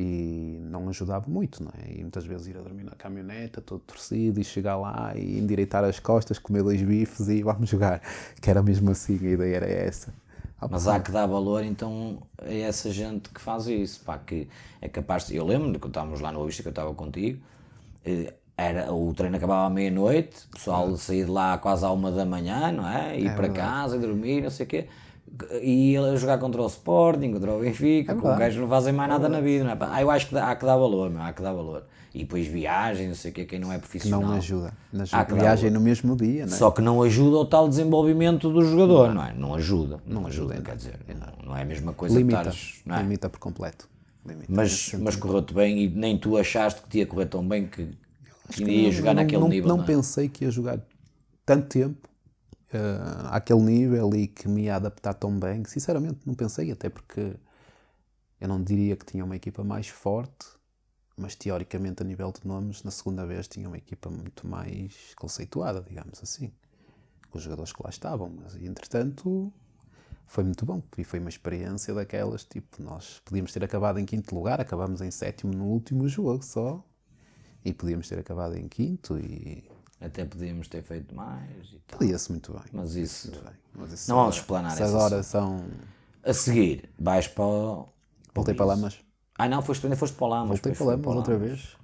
E não ajudava muito, não é? E muitas vezes ir a dormir na caminhoneta, todo torcido, e chegar lá e endireitar as costas, comer 2 bifes e vamos jogar. Que era mesmo assim, a ideia era essa. Mas há que dar valor então a essa gente que faz isso, pá, que é capaz de... Eu lembro de quando estávamos lá no Boa Vista, que eu estava contigo, o treino acabava à meia-noite, o pessoal saía de lá quase à 1 da manhã, não é? Ir para verdade. casa e dormir, não sei o quê. E ele a jogar contra o Sporting, contra o Benfica, com verdade. gajos não fazem mais nada na vida, não é? Pá, eu acho que há que dar valor, meu, há que dar valor. E depois viagens, não sei o quê, quem não é Que profissional. não ajuda. Há que dar Viagem valor. no mesmo dia, não é? Só que não ajuda ao tal desenvolvimento do jogador, não é? Não ajuda, não ajuda ajuda, em quer nada, dizer, não é a mesma coisa que Limita. estares, não é? Limita por completo. Limita nesse Mas sentido. correu-te bem e nem tu achaste que te ia correr tão bem que Acho ainda que ia jogar naquele nível, não não é? pensei que ia jogar tanto tempo àquele nível e que me ia adaptar tão bem. Sinceramente, não pensei, até porque eu não diria que tinha uma equipa mais forte, mas teoricamente, a nível de nomes, na segunda vez tinha uma equipa muito mais conceituada, digamos assim, com os jogadores que lá estavam. Mas, entretanto, foi muito bom e foi uma experiência daquelas. Tipo, nós podíamos ter acabado em quinto lugar, acabamos em sétimo no último jogo só, e podíamos ter acabado em quinto e Até podíamos ter feito mais e tal. podia-se muito bem. Mas isso, Mas isso não vamos explanar isso essa agora só. são. A seguir, vais para o... Voltei para Lamas. Ah não, ainda foste para o Lamas. Voltei Pois para foi Lamas outra Lamas. vez.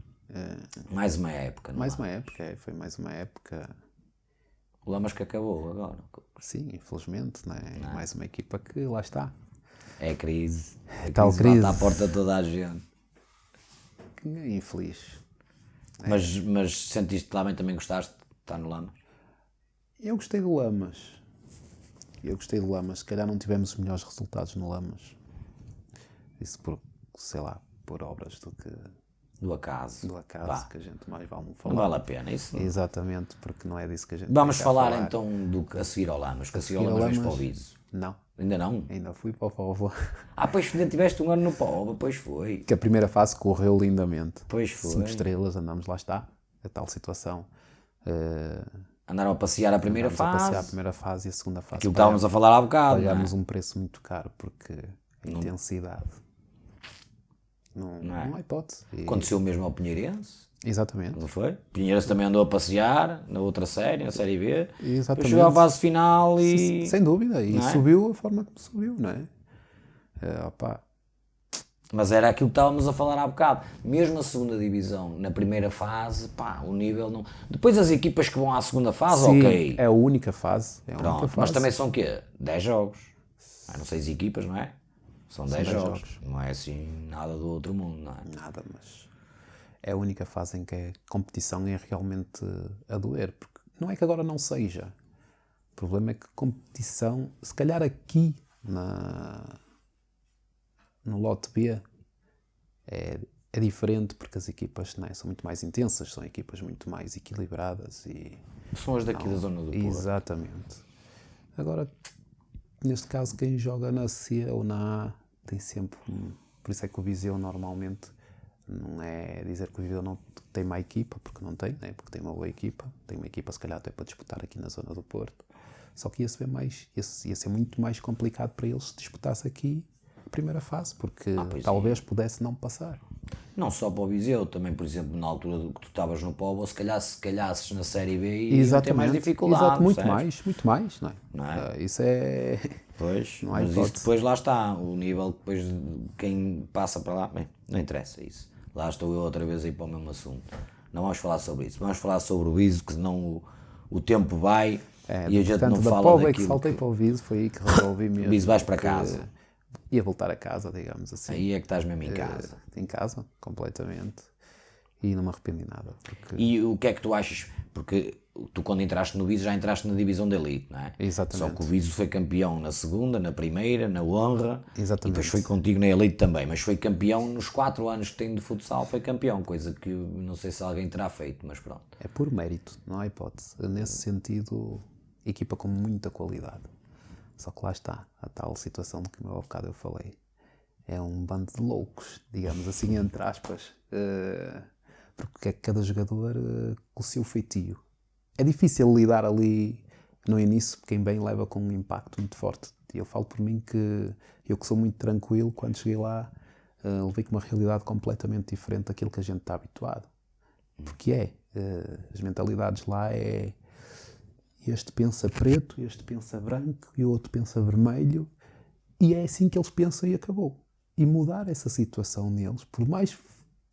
Mais uma época, não Mais é? uma época, foi mais uma época. O Lamas que acabou agora. Sim, infelizmente, não é? Mais uma equipa que lá está. É a crise. A Tal crise crise. bate à porta de toda a gente. Que é infeliz. Mas sentiste lá bem, também gostaste de estar no Lamas? Eu gostei do Lamas. Se calhar não tivemos os melhores resultados no Lamas. Isso por, sei lá, por obras do que Do acaso. do acaso, Vá. que a gente mais vale não falar. Não vale a pena, isso não. Exatamente, porque não é disso que a gente Vamos quer cá falar então do que a seguir ao Lamas, que a seguir ao Lamas vais para o Viso. Não, Ainda não? ainda fui para o Póvoa. Ah, pois ainda tiveste um ano no Póvoa, pois foi. Que a primeira fase correu lindamente. Pois foi. 5 estrelas, andamos lá está. A tal situação. Andaram a passear a primeira Andámos a passear a fase. primeira fase e a segunda fase. Aquilo que estávamos a falar há bocado, não é? Pagámos um preço muito caro porque a intensidade não há hipótese. Aconteceu mesmo ao Pinheirense, Exatamente. não foi? Pinheirense também andou a passear na outra série, na Série B. Depois Exatamente. chegou à fase final e... Sem dúvida. E Não é? subiu a forma como subiu, não é? Opá, Mas era aquilo que estávamos a falar há bocado. Mesmo a segunda divisão, na primeira fase, pá, o nível não... Depois as equipas que vão à segunda fase, sim, ok. é a única fase. É a única Pronto, fase. mas também são o quê? 10 jogos. Eram 6 equipas, não é? São 10 10 jogos. Não é assim nada do outro mundo, não é? Nada, mas é a única fase em que a competição é realmente a doer. Porque não é que agora não seja. O problema é que a competição, se calhar aqui no lote B, é diferente porque as equipas não é, são muito mais intensas, são equipas muito mais equilibradas e São as daqui da zona do Porto. exatamente. Agora, neste caso, quem joga na C ou na A tem sempre. Por isso é que o Viseu normalmente não é dizer que o Viseu não tem má equipa, porque não tem, né? Porque tem uma boa equipa. Tem uma equipa, se calhar, até para disputar aqui na zona do Porto. Só que ia ser muito mais complicado para eles se disputasse aqui a primeira fase, porque talvez pudesse não passar. Não só para o Viseu, também, por exemplo, na altura do que tu estavas no Póvoa, se calhar se calhasses na Série B ia ter mais dificuldade. Exato, muito mais, não é? Não é? Isso é... Pois, não há mas hipótese. isso depois lá está, o nível depois de quem passa para lá, bem, não interessa isso. Lá estou eu outra vez aí para o mesmo assunto. Não vamos falar sobre isso, vamos falar sobre o Viso, que senão o tempo vai e a gente não fala Póvoa daquilo. É que saltei para o Viso, foi aí que resolvi mesmo. O Viso vais para casa. Ia voltar a casa, digamos assim. Aí é que estás mesmo em casa. Em casa, completamente. E não me arrependi nada. Porque... E o que é que tu achas? Porque tu quando entraste no Viso já entraste na divisão de elite, não é? Exatamente. Só que o Viso foi campeão na segunda, na primeira, na honra. Exatamente. E depois foi contigo na elite também. Mas foi campeão nos 4 anos que tem de futsal, foi campeão. Coisa que eu não sei se alguém terá feito, mas pronto. É por mérito, não há hipótese. Nesse sentido, equipa com muita qualidade. Só que lá está, a tal situação de que há bocado eu falei. É um bando de loucos, digamos assim, entre aspas. Porque é que cada jogador com o seu feitio. É difícil lidar ali no início, quem bem leva com um impacto muito forte. E eu falo por mim que eu que sou muito tranquilo, quando cheguei lá, levei com uma realidade completamente diferente daquilo que a gente está habituado. Porque as mentalidades lá é... Este pensa preto, este pensa branco e o outro pensa vermelho, e é assim que eles pensam e acabou. E mudar essa situação neles, por mais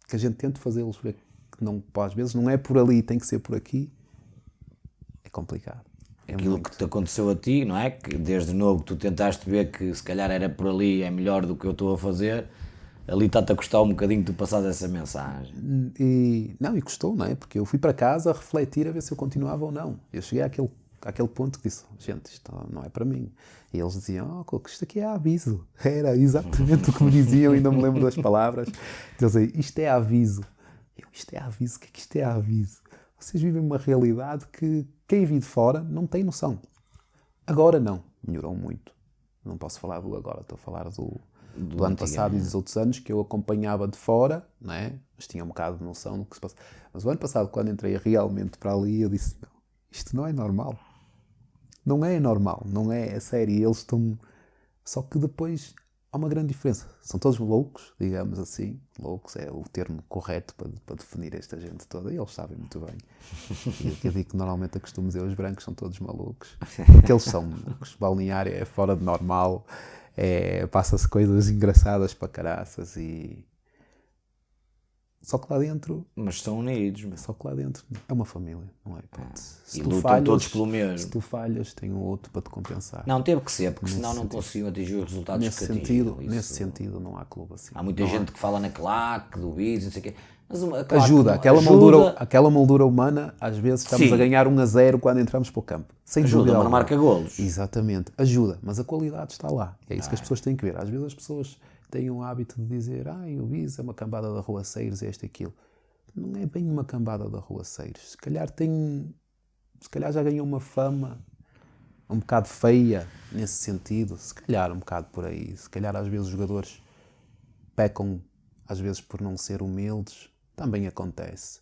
que a gente tente fazê-los ver que não, às vezes não é por ali, tem que ser por aqui, é complicado. Aquilo que te aconteceu a ti, não é? Que desde novo tu tentaste ver que se calhar era por ali, é melhor do que eu estou a fazer, ali está-te a custar um bocadinho tu passares essa mensagem. E custou, não é? Porque eu fui para casa a refletir a ver se eu continuava ou não. Eu cheguei àquele ponto que disse, gente, isto não é para mim. E eles diziam, isto aqui é aviso. Era exatamente o que me diziam, ainda me lembro das palavras. Eles diziam, isto é aviso. Isto é aviso? O que é que isto é aviso? Vocês vivem uma realidade que quem vive de fora não tem noção. Agora não. Melhorou muito. Não posso falar do agora, estou a falar do ano passado e dos outros anos que eu acompanhava de fora, não é? Mas tinha um bocado de noção do que se passa. Mas o ano passado, quando entrei realmente para ali, eu disse, não, isto não é normal. Não é normal, não é sério. Eles estão... Só que depois há uma grande diferença. São todos loucos, digamos assim. Loucos é o termo correto para definir esta gente toda. E eles sabem muito bem. E eu digo que normalmente costumo dizer os brancos são todos malucos. Porque eles são malucos. Balneário é fora de normal. Passa-se coisas engraçadas para caraças e... Só que lá dentro... Mas são unidos. Só que lá dentro é uma família, não é? E lutam todos pelo mesmo. Se tu falhas, tem um outro para te compensar. Não, teve que ser, porque senão não conseguiam atingir os resultados que atingiram. Nesse sentido, não há clube assim. Há muita gente que fala na claque, do Viso, não sei o quê. Mas ajuda, aquela moldura humana, às vezes estamos a ganhar 1-0 quando entramos para o campo. Sem ajuda, dúvida mas não marca golos. Exatamente, ajuda, mas a qualidade está lá. É isso que as pessoas têm que ver. Às vezes as pessoas têm um hábito de dizer, o Viso é uma cambada de arruaceiros, este e aquilo. Não é bem uma cambada de arruaceiros. Se calhar já ganhou uma fama um bocado feia nesse sentido. Se calhar um bocado por aí. Se calhar às vezes os jogadores pecam às vezes por não ser humildes. Também acontece.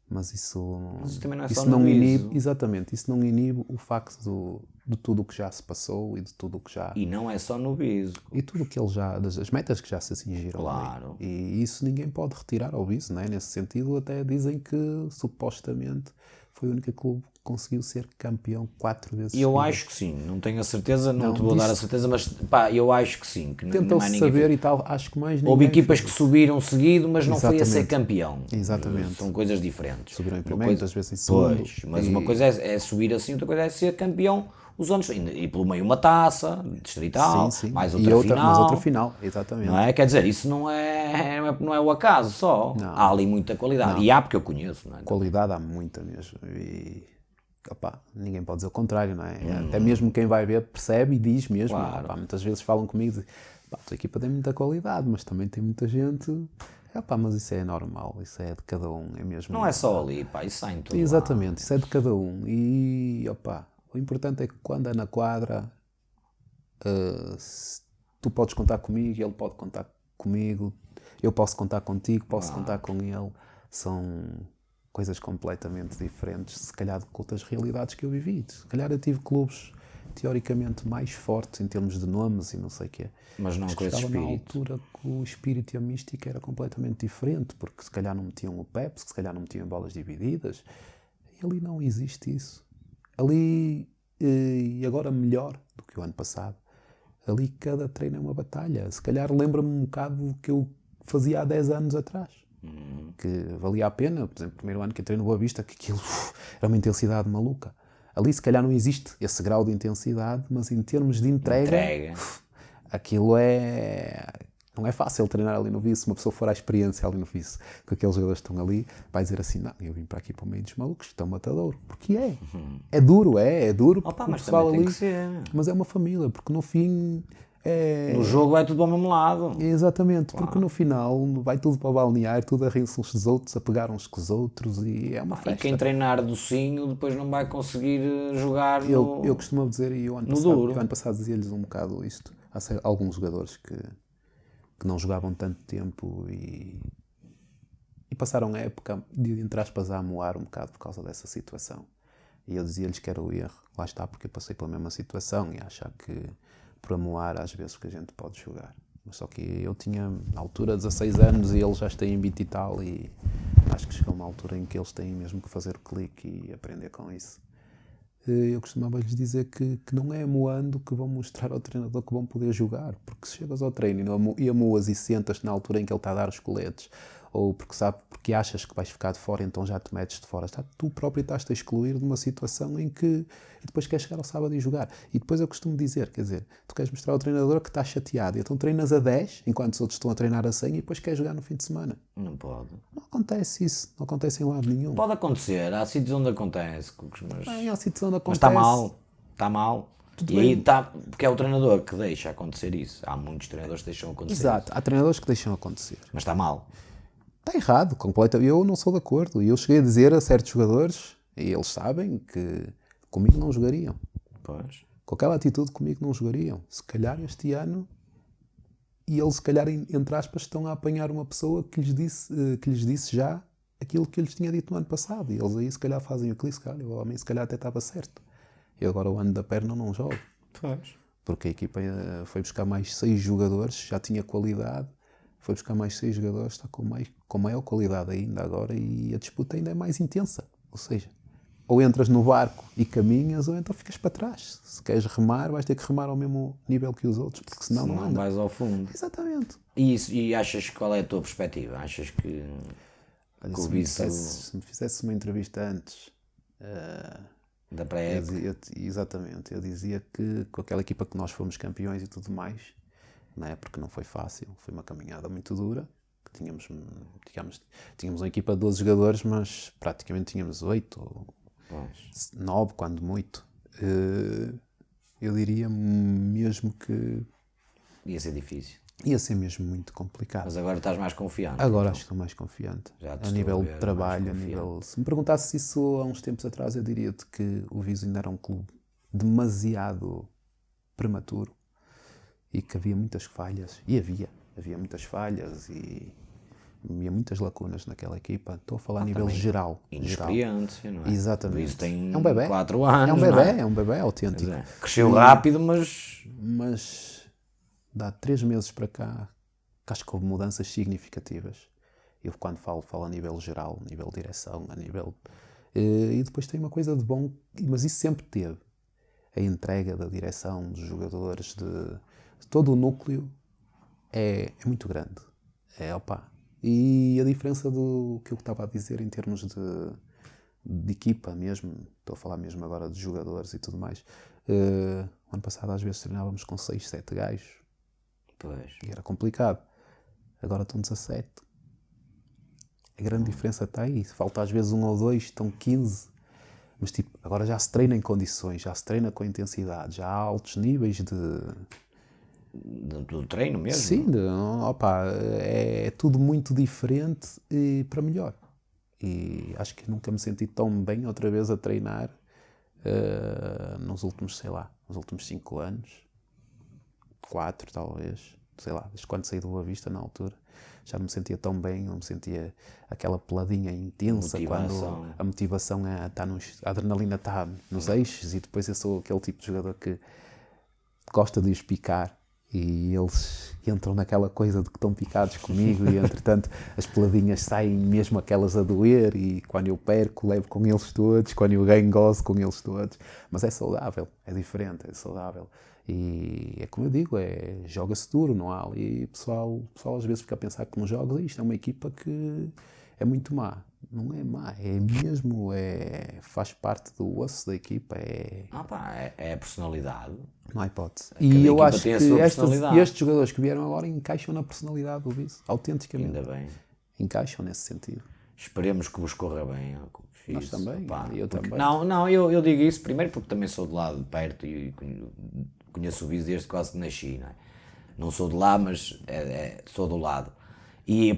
Mas isso também não é isso só não no inibe, Viso. Exatamente, isso não inibe o facto de tudo o que já se passou e de tudo o que já... E não é só no Viso. E tudo o que das metas que já se atingiram. Claro. Ali. E isso ninguém pode retirar ao Viso, não é? Nesse sentido, até dizem que supostamente foi o único clube que conseguiu ser campeão 4 vezes. E eu acho que sim, não tenho a certeza, não te vou dar a certeza, mas eu acho que sim. Que tentam-se saber e tal, acho que mais ninguém... Houve equipas que subiram seguido, mas não foi a ser campeão. Exatamente. São coisas diferentes. Subiram em primeiro, às vezes em segundo. Pois, mas uma coisa é subir assim, outra coisa é ser campeão os anos, e pelo meio uma taça distrital, sim. mais outra final. Mais outra final, exatamente. Não é? Quer dizer, isso não é o acaso só. Não. Há ali muita qualidade. E há porque eu conheço. Não é? Qualidade há muita mesmo. E ninguém pode dizer o contrário, não é? Até mesmo quem vai ver percebe e diz mesmo. Claro. Muitas vezes falam comigo e dizem, a tua equipa tem muita qualidade, mas também tem muita gente... mas isso é normal, isso é de cada um, é mesmo... Não é só ali, isso sai em tudo. Exatamente, isso é de cada um. E, O importante é que quando é na quadra, tu podes contar comigo, ele pode contar comigo, eu posso contar contigo, posso contar com ele. São coisas completamente diferentes, se calhar, de outras realidades que eu vivi. Se calhar eu tive clubes teoricamente mais fortes em termos de nomes e não sei o quê. Mas não com esse estava na espírito. altura que o espírito e a mística era completamente diferente, porque se calhar não metiam o Pepsi, se calhar não metiam bolas divididas. E ali não existe isso. Ali, e agora melhor do que o ano passado, ali cada treino é uma batalha. Se calhar lembra-me um bocado do que eu fazia há 10 anos atrás. Que valia a pena. Por exemplo, o primeiro ano que entrei no Boa Vista, que aquilo era uma intensidade maluca. Ali se calhar não existe esse grau de intensidade, mas em termos de entrega. Aquilo não é fácil treinar ali no Vice. Se uma pessoa for à experiência ali no Vice, com aqueles jogadores que estão ali, vai dizer assim, não, eu vim para aqui para o meio dos malucos, estão matador. Porque é duro, é duro. Opa, porque mas o pessoal também tem ali, que ser. mas é uma família, porque no fim No jogo vai tudo ao mesmo lado. Exatamente, porque no final vai tudo para o balneário, tudo a rir-se uns dos outros, a pegar uns com os outros e é uma E festa. quem treinar docinho depois não vai conseguir jogar Eu costumo dizer, e eu duro. ano passado dizia-lhes um bocado isto, há alguns jogadores que não jogavam tanto tempo e passaram a época de, entre aspas, a amoar um bocado por causa dessa situação. E eu dizia-lhes que era o erro, lá está, porque eu passei pela mesma situação e achar que por amoar às vezes que a gente pode jogar. Mas só que eu tinha, na altura, 16 anos e eles já têm 20 e tal e acho que chegou uma altura em que eles têm mesmo que fazer o clique e aprender com isso. Eu costumava-lhes dizer que não é amoando que vão mostrar ao treinador que vão poder jogar, porque se chegas ao treino e amoas e sentas-te na altura em que ele está a dar os coletes, ou porque achas que vais ficar de fora, então já te metes de fora. Tu próprio estás-te a excluir de uma situação em que e depois queres chegar ao sábado e jogar. E depois eu costumo dizer, quer dizer, tu queres mostrar ao treinador que estás chateado, então treinas a 10, enquanto os outros estão a treinar a 100 e depois queres jogar no fim de semana. Não pode. Não acontece isso, não acontece em lado nenhum. Pode acontecer, há sítios onde acontece, mas, Bem, há sítios onde mas acontece. está mal. Tudo E bem. aí está, porque é o treinador que deixa acontecer isso. Há muitos treinadores que deixam acontecer Exato, isso. há treinadores que deixam acontecer. Mas está mal. Está errado, completamente. Eu não sou de acordo. E eu cheguei a dizer a certos jogadores, e eles sabem, que comigo não jogariam. Pois. Com aquela atitude comigo não jogariam. Se calhar este ano, e eles se calhar, entre aspas, estão a apanhar uma pessoa que lhes disse já aquilo que eu lhes tinha dito no ano passado. E eles aí se calhar fazem o clique, o homem se calhar até estava certo. E agora o ano da perna não jogo. Pois. Porque a equipa foi buscar mais 6 jogadores, já tinha qualidade, foi buscar mais 6 jogadores, está com maior qualidade ainda agora e a disputa ainda é mais intensa. Ou seja, ou entras no barco e caminhas, ou então ficas para trás. Se queres remar, vais ter que remar ao mesmo nível que os outros, porque senão não anda. Vais ao fundo. Exatamente. E achas qual é a tua perspectiva? Achas que Olha, o se vice me fizesse uma entrevista antes, da pré-época? exatamente, eu dizia que com aquela equipa que nós fomos campeões e tudo mais, né, porque não foi fácil, foi uma caminhada muito dura, que tínhamos uma equipa de 12 jogadores, mas praticamente tínhamos 8 ou 9, quando muito. Eu diria mesmo que Ia ser difícil. ia ser mesmo muito complicado. Mas agora estás mais confiante. Agora então. acho que estou mais confiante. Já te A estou nível a de ver trabalho, mais a nível... confiante. Se me perguntasse isso há uns tempos atrás, eu diria-te que o Viso ainda era um clube demasiado prematuro e que havia muitas falhas. E havia muitas falhas e havia muitas lacunas naquela equipa. Estou a falar a nível geral. Inexperiência, não é? Exatamente. Isso tem É um bebé. 4 anos. É um não bebé, é um bebé autêntico. Cresceu rápido, Mas dá 3 meses para cá que acho que houve mudanças significativas. Eu quando falo a nível geral, a nível de direção, a nível... E depois tem uma coisa de bom, mas isso sempre teve. A entrega da direção, dos jogadores, de todo o núcleo é muito grande. E a diferença do que eu estava a dizer em termos de equipa mesmo, estou a falar mesmo agora de jogadores e tudo mais, o ano passado às vezes treinávamos com 6, 7 gajos. Pois. E era complicado. Agora estão 17. A grande diferença está aí. Falta às vezes 1 ou 2, estão 15. Mas tipo, agora já se treina em condições, já se treina com intensidade, já há altos níveis do treino mesmo? Sim, é tudo muito diferente e para melhor. E acho que nunca me senti tão bem outra vez a treinar nos últimos, sei lá, nos últimos 5 anos, 4 talvez, sei lá, desde quando saí do Boa Vista na altura, já não me sentia tão bem, não me sentia aquela peladinha intensa, quando a motivação está a adrenalina está nos eixos, e depois eu sou aquele tipo de jogador que gosta de os picar, e eles entram naquela coisa de que estão picados comigo, e entretanto as peladinhas saem mesmo aquelas a doer, e quando eu perco levo com eles todos, quando eu ganho gozo com eles todos, mas é saudável, é diferente, é saudável. E é como eu digo, joga-se duro, não há ali, o pessoal às vezes fica a pensar que nos jogos isto é uma equipa que é muito má. Não é má, é mesmo, faz parte do osso da equipa, é a personalidade. não há hipótese. E eu acho que personalidade. estes jogadores que vieram agora encaixam na personalidade do Vice, autenticamente. Ainda bem. Encaixam nesse sentido. Esperemos que vos corra bem. Nós também, eu também. Não, eu digo isso primeiro porque também sou de lá de perto e conheço o Vice desde quase que nasci, não é? Não sou de lá, mas sou do lado. E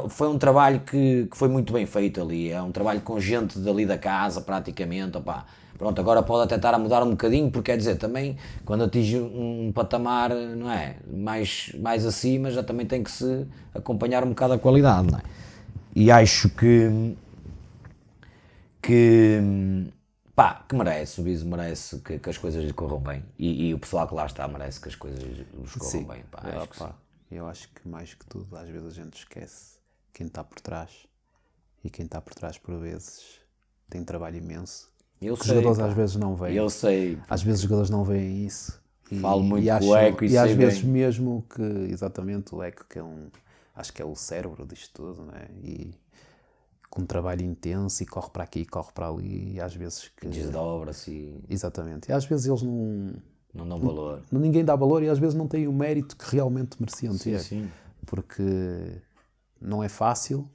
foi um trabalho que foi muito bem feito ali, é um trabalho com gente dali da casa praticamente, pronto, agora pode até estar a mudar um bocadinho, porque quer dizer, também quando atinge um patamar, não é, mais acima, já também tem que se acompanhar um bocado a qualidade, não é? E acho que merece, o Viso merece que as coisas lhe corram bem, e o pessoal que lá está merece que as coisas lhes corram bem, acho que sim. Eu acho que mais que tudo, às vezes a gente esquece quem está por trás, e quem está por trás por vezes tem trabalho imenso. Os jogadores às vezes não veem. Eu sei. Às vezes os jogadores não veem isso. Falo muito com o Eco e às vezes bem. Mesmo que, exatamente, o Eco que acho que é o cérebro disto tudo, não é? E com um trabalho intenso, e corre para aqui, corre para ali, e às vezes que... Desdobra-se. Exatamente. E às vezes eles não dão valor. Ninguém dá valor, e às vezes não têm o mérito que realmente mereciam ter. Sim. Porque não é fácil,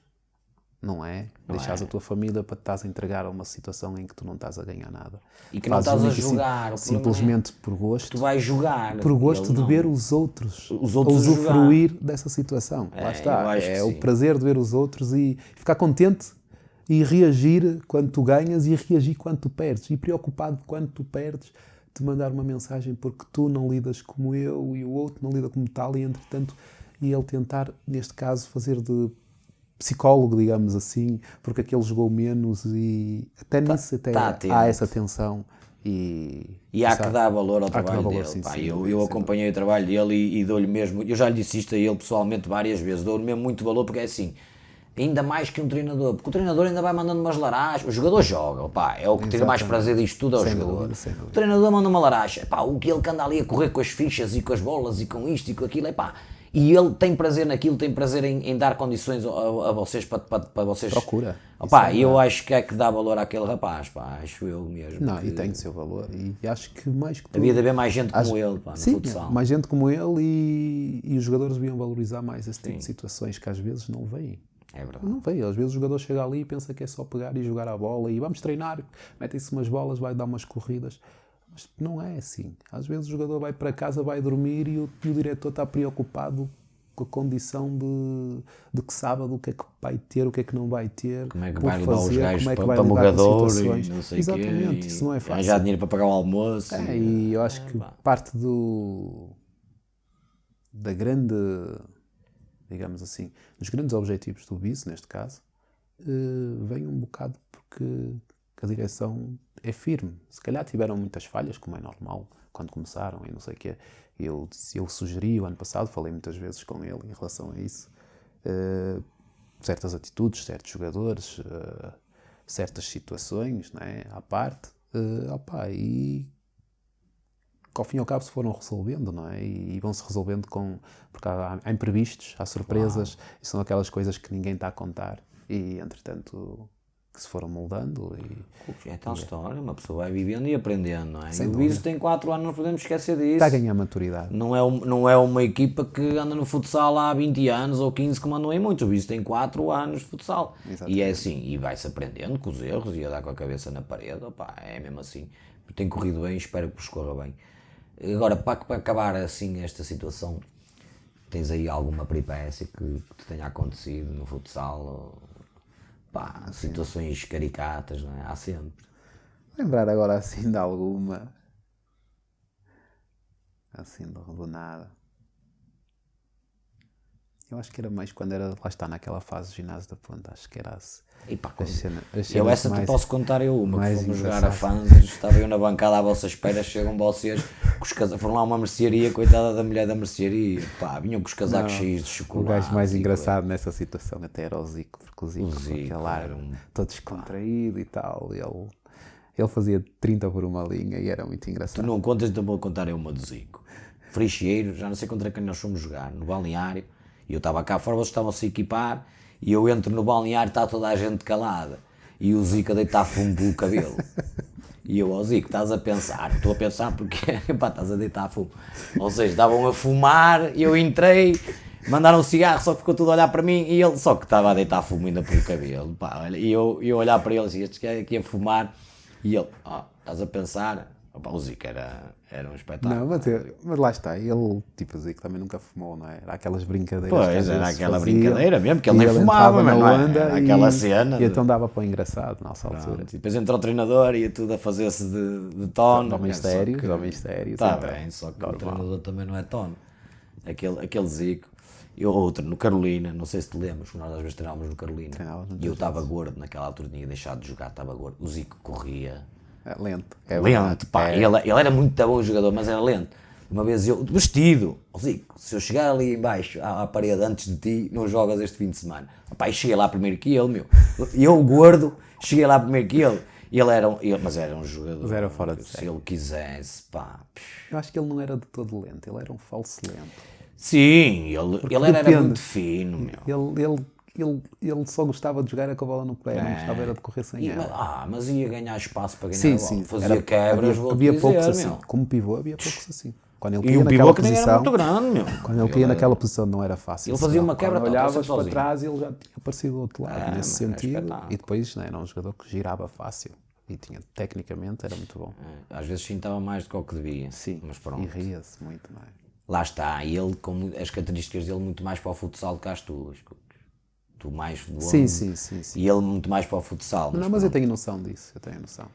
não é? Deixares a tua família para te estás a entregar a uma situação em que tu não estás a ganhar nada. E que não estás a jogar. Simplesmente por gosto. Tu vais jogar. Por gosto de ver os outros usufruir dessa situação. Lá está. É o prazer de ver os outros e ficar contente e reagir quando tu ganhas e reagir quando tu perdes. E preocupado quando tu perdes, te mandar uma mensagem porque tu não lidas como eu e o outro não lida como tal, e entretanto, e ele tentar, neste caso, fazer de psicólogo, digamos assim, porque aquele jogou menos, e até nisso há essa tensão. E há que dar valor ao trabalho dele. Sim, eu acompanhei o trabalho dele e dou-lhe mesmo, eu já lhe disse isto a ele pessoalmente várias vezes, dou-lhe mesmo muito valor, porque é assim, ainda mais que um treinador, porque o treinador ainda vai mandando umas larajas, o jogador joga, é o que tira mais prazer disto tudo ao jogador. O treinador manda uma laraja, o que ele que anda ali a correr com as fichas e com as bolas e com isto e com aquilo, e ele tem prazer naquilo, tem prazer em dar condições a vocês para vocês... Procura. Eu acho que é que dá valor àquele rapaz, acho eu mesmo. Não, e tem o seu valor, e acho que mais que tudo... Havia de haver mais gente como ele, no futsal. Mais gente como ele, e os jogadores deviam valorizar mais esse tipo de situações que às vezes não veem. É verdade. Não veio. Às vezes o jogador chega ali e pensa que é só pegar e jogar a bola e vamos treinar, metem-se umas bolas, vai dar umas corridas. Mas não é assim. Às vezes o jogador vai para casa, vai dormir, e o diretor está preocupado com a condição de que sábado o que é que vai ter, o que é que não vai ter. Como é que vai levar os gajos para Mogador e não sei o quê. Exatamente, isso não é fácil. Arranjar dinheiro para pagar o almoço. E eu acho que parte da grande... digamos assim, dos grandes objetivos do Vice, neste caso, vem um bocado porque a direção é firme. Se calhar tiveram muitas falhas, como é normal, quando começaram e não sei o quê. Eu sugeri o ano passado, falei muitas vezes com ele em relação a isso, certas atitudes, certos jogadores, certas situações, não é? À parte, e que ao fim e ao cabo se foram resolvendo, não é? E vão-se resolvendo porque há imprevistos, há surpresas, e são aquelas coisas que ninguém está a contar, e entretanto que se foram moldando. É tal história, uma pessoa vai vivendo e aprendendo, não é? E o Viso tem 4 anos, não podemos esquecer disso. Está a ganhar maturidade. Não é uma equipa que anda no futsal há 20 anos ou 15 como andam em muitos. O Viso tem 4 anos de futsal. Exatamente. E é assim, e vai-se aprendendo com os erros e a dar com a cabeça na parede, é mesmo assim. Tem corrido bem, espero que vos corra bem. Agora, para acabar assim esta situação, tens aí alguma peripécia que te tenha acontecido no futsal? Situações caricatas, não é? Há sempre. Lembrar agora assim de alguma. Assim do nada. Eu acho que era mais quando era, lá está, naquela fase do ginásio da Ponte, acho que era assim. E pá, As eu cenas essa te posso contar eu uma, que mais fomos jogar a engraçadas. fãs, estava eu na bancada à vossa espera, chegam vocês, foram lá a uma mercearia, coitada da mulher da mercearia, pá, vinham com os casacos Não, cheios de o chocolate. gajo mais e engraçado nessa situação até era o Zico, porque o Zico, com Zico aquele ar era todo descontraído e tal, ele fazia 30 por uma linha e era muito Tu engraçado. não contas, então vou contar eu uma do Zico. Freixeiro, já não sei contra quem nós fomos jogar, no balneário, e eu estava cá fora, vocês estavam-se a equipar, e eu entro no balneário, está toda a gente calada, e o Zico a deitar fumo pelo cabelo. E eu, ó Zico, estás a pensar? Estou a pensar porque, pá, estás a deitar fumo. Ou seja, estavam a fumar, eu entrei, mandaram um cigarro, só que ficou tudo a olhar para mim, e ele só que estava a deitar fumo ainda pelo cabelo, pá, olha, e eu olhar para ele assim, este que é aqui a fumar, e ele, estás a pensar? Opa, o Zico era um espetáculo. Não, mas lá está, ele, tipo, o Zico também nunca fumou, não é? Era aquelas brincadeiras que Pois, às era vezes aquela faziam, brincadeira mesmo, que ele e nem fumava, entrava mas na não é? onda Era aquela cena. e então dava para o engraçado, nessa altura. Pronto, e depois entrou o treinador e tudo a fazer-se de tono. De homens sérios, de homens sérios, Está então, bem, só que o normal. treinador também não é tono. Aquele Zico. E outro, no Carolina, não sei se te lembras, nós às vezes treinávamos no Carolina. Treinávamos muitas E eu estava gordo, naquela altura tinha deixado de jogar, estava gordo. O Zico corria. É lento. É Lento, verdade. pá, ele era muito bom jogador, mas era lento. Uma vez eu, vestido, Zico, se eu chegar ali embaixo à parede antes de ti, não jogas este fim de semana. Pá, e cheguei lá primeiro que ele, meu. Eu, gordo, cheguei lá primeiro que ele. Mas era um jogador. Mas era fora de Se série. ele quisesse, pá. Eu acho que ele não era de todo lento, ele era um falso lento. Sim, ele era depende. muito fino, meu. Ele só gostava de jogar com a bola no pé, não gostava era de correr sem ela. Mas ia ganhar espaço para ganhar Sim, a bola. sim. Fazia quebras, vou havia dizer, poucos meu. assim. Como pivô, havia poucos assim. Quando ele E caía um naquela pivô que nem era posição, muito grande, meu. quando ele caía naquela posição não era fácil. Ele fazia uma quebra, quando tá, olhavas sempre para sozinho. trás ele já tinha aparecido do outro lado, nesse mas sentido. espetáculo. E depois era um jogador que girava fácil. E tinha, tecnicamente, era muito bom. Às vezes fintava mais do que o que devia. Sim, Mas e pronto. ria-se muito mais. Lá está, e ele com as características dele muito mais para o futsal do que as tuas. Tu mais do Sim, 11, sim. e ele muito mais para o futsal. Não, mas eu tenho noção disso, eu tenho noção.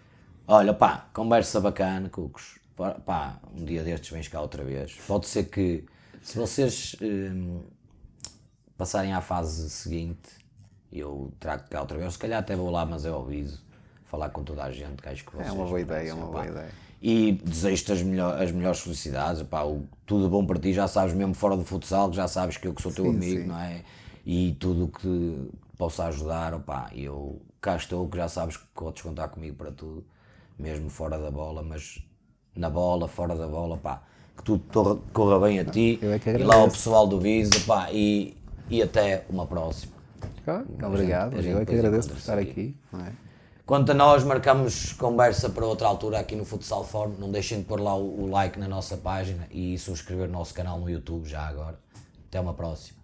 Olha, pá, conversa bacana, Cucos. Pá, um dia destes vens cá outra vez. Pode ser que, se vocês passarem à fase seguinte, eu trago cá outra vez. Se calhar até vou lá, mas eu aviso. Falar com toda a gente, que acho que vocês É uma boa ideia, merecem, é uma pá. boa ideia. E desejo-te as melhores felicidades, pá, tudo bom para ti, já sabes, mesmo fora do futsal, já sabes que eu que sou teu Sim, amigo, sim. não é? E tudo o que possa ajudar, opá, eu cá estou, que já sabes que podes contar comigo para tudo, mesmo fora da bola, mas na bola, fora da bola, pá, que tudo corra bem a ti, Eu é que e lá agradeço. ao pessoal do Visa, pá, e até uma próxima. Obrigado, a gente eu é que depois agradeço por encontra-se estar aqui. aqui. Não é? Quanto a nós, marcamos conversa para outra altura aqui no Futsal Forum. Não deixem de pôr lá o like na nossa página e subscrever o nosso canal no YouTube já agora. Até uma próxima.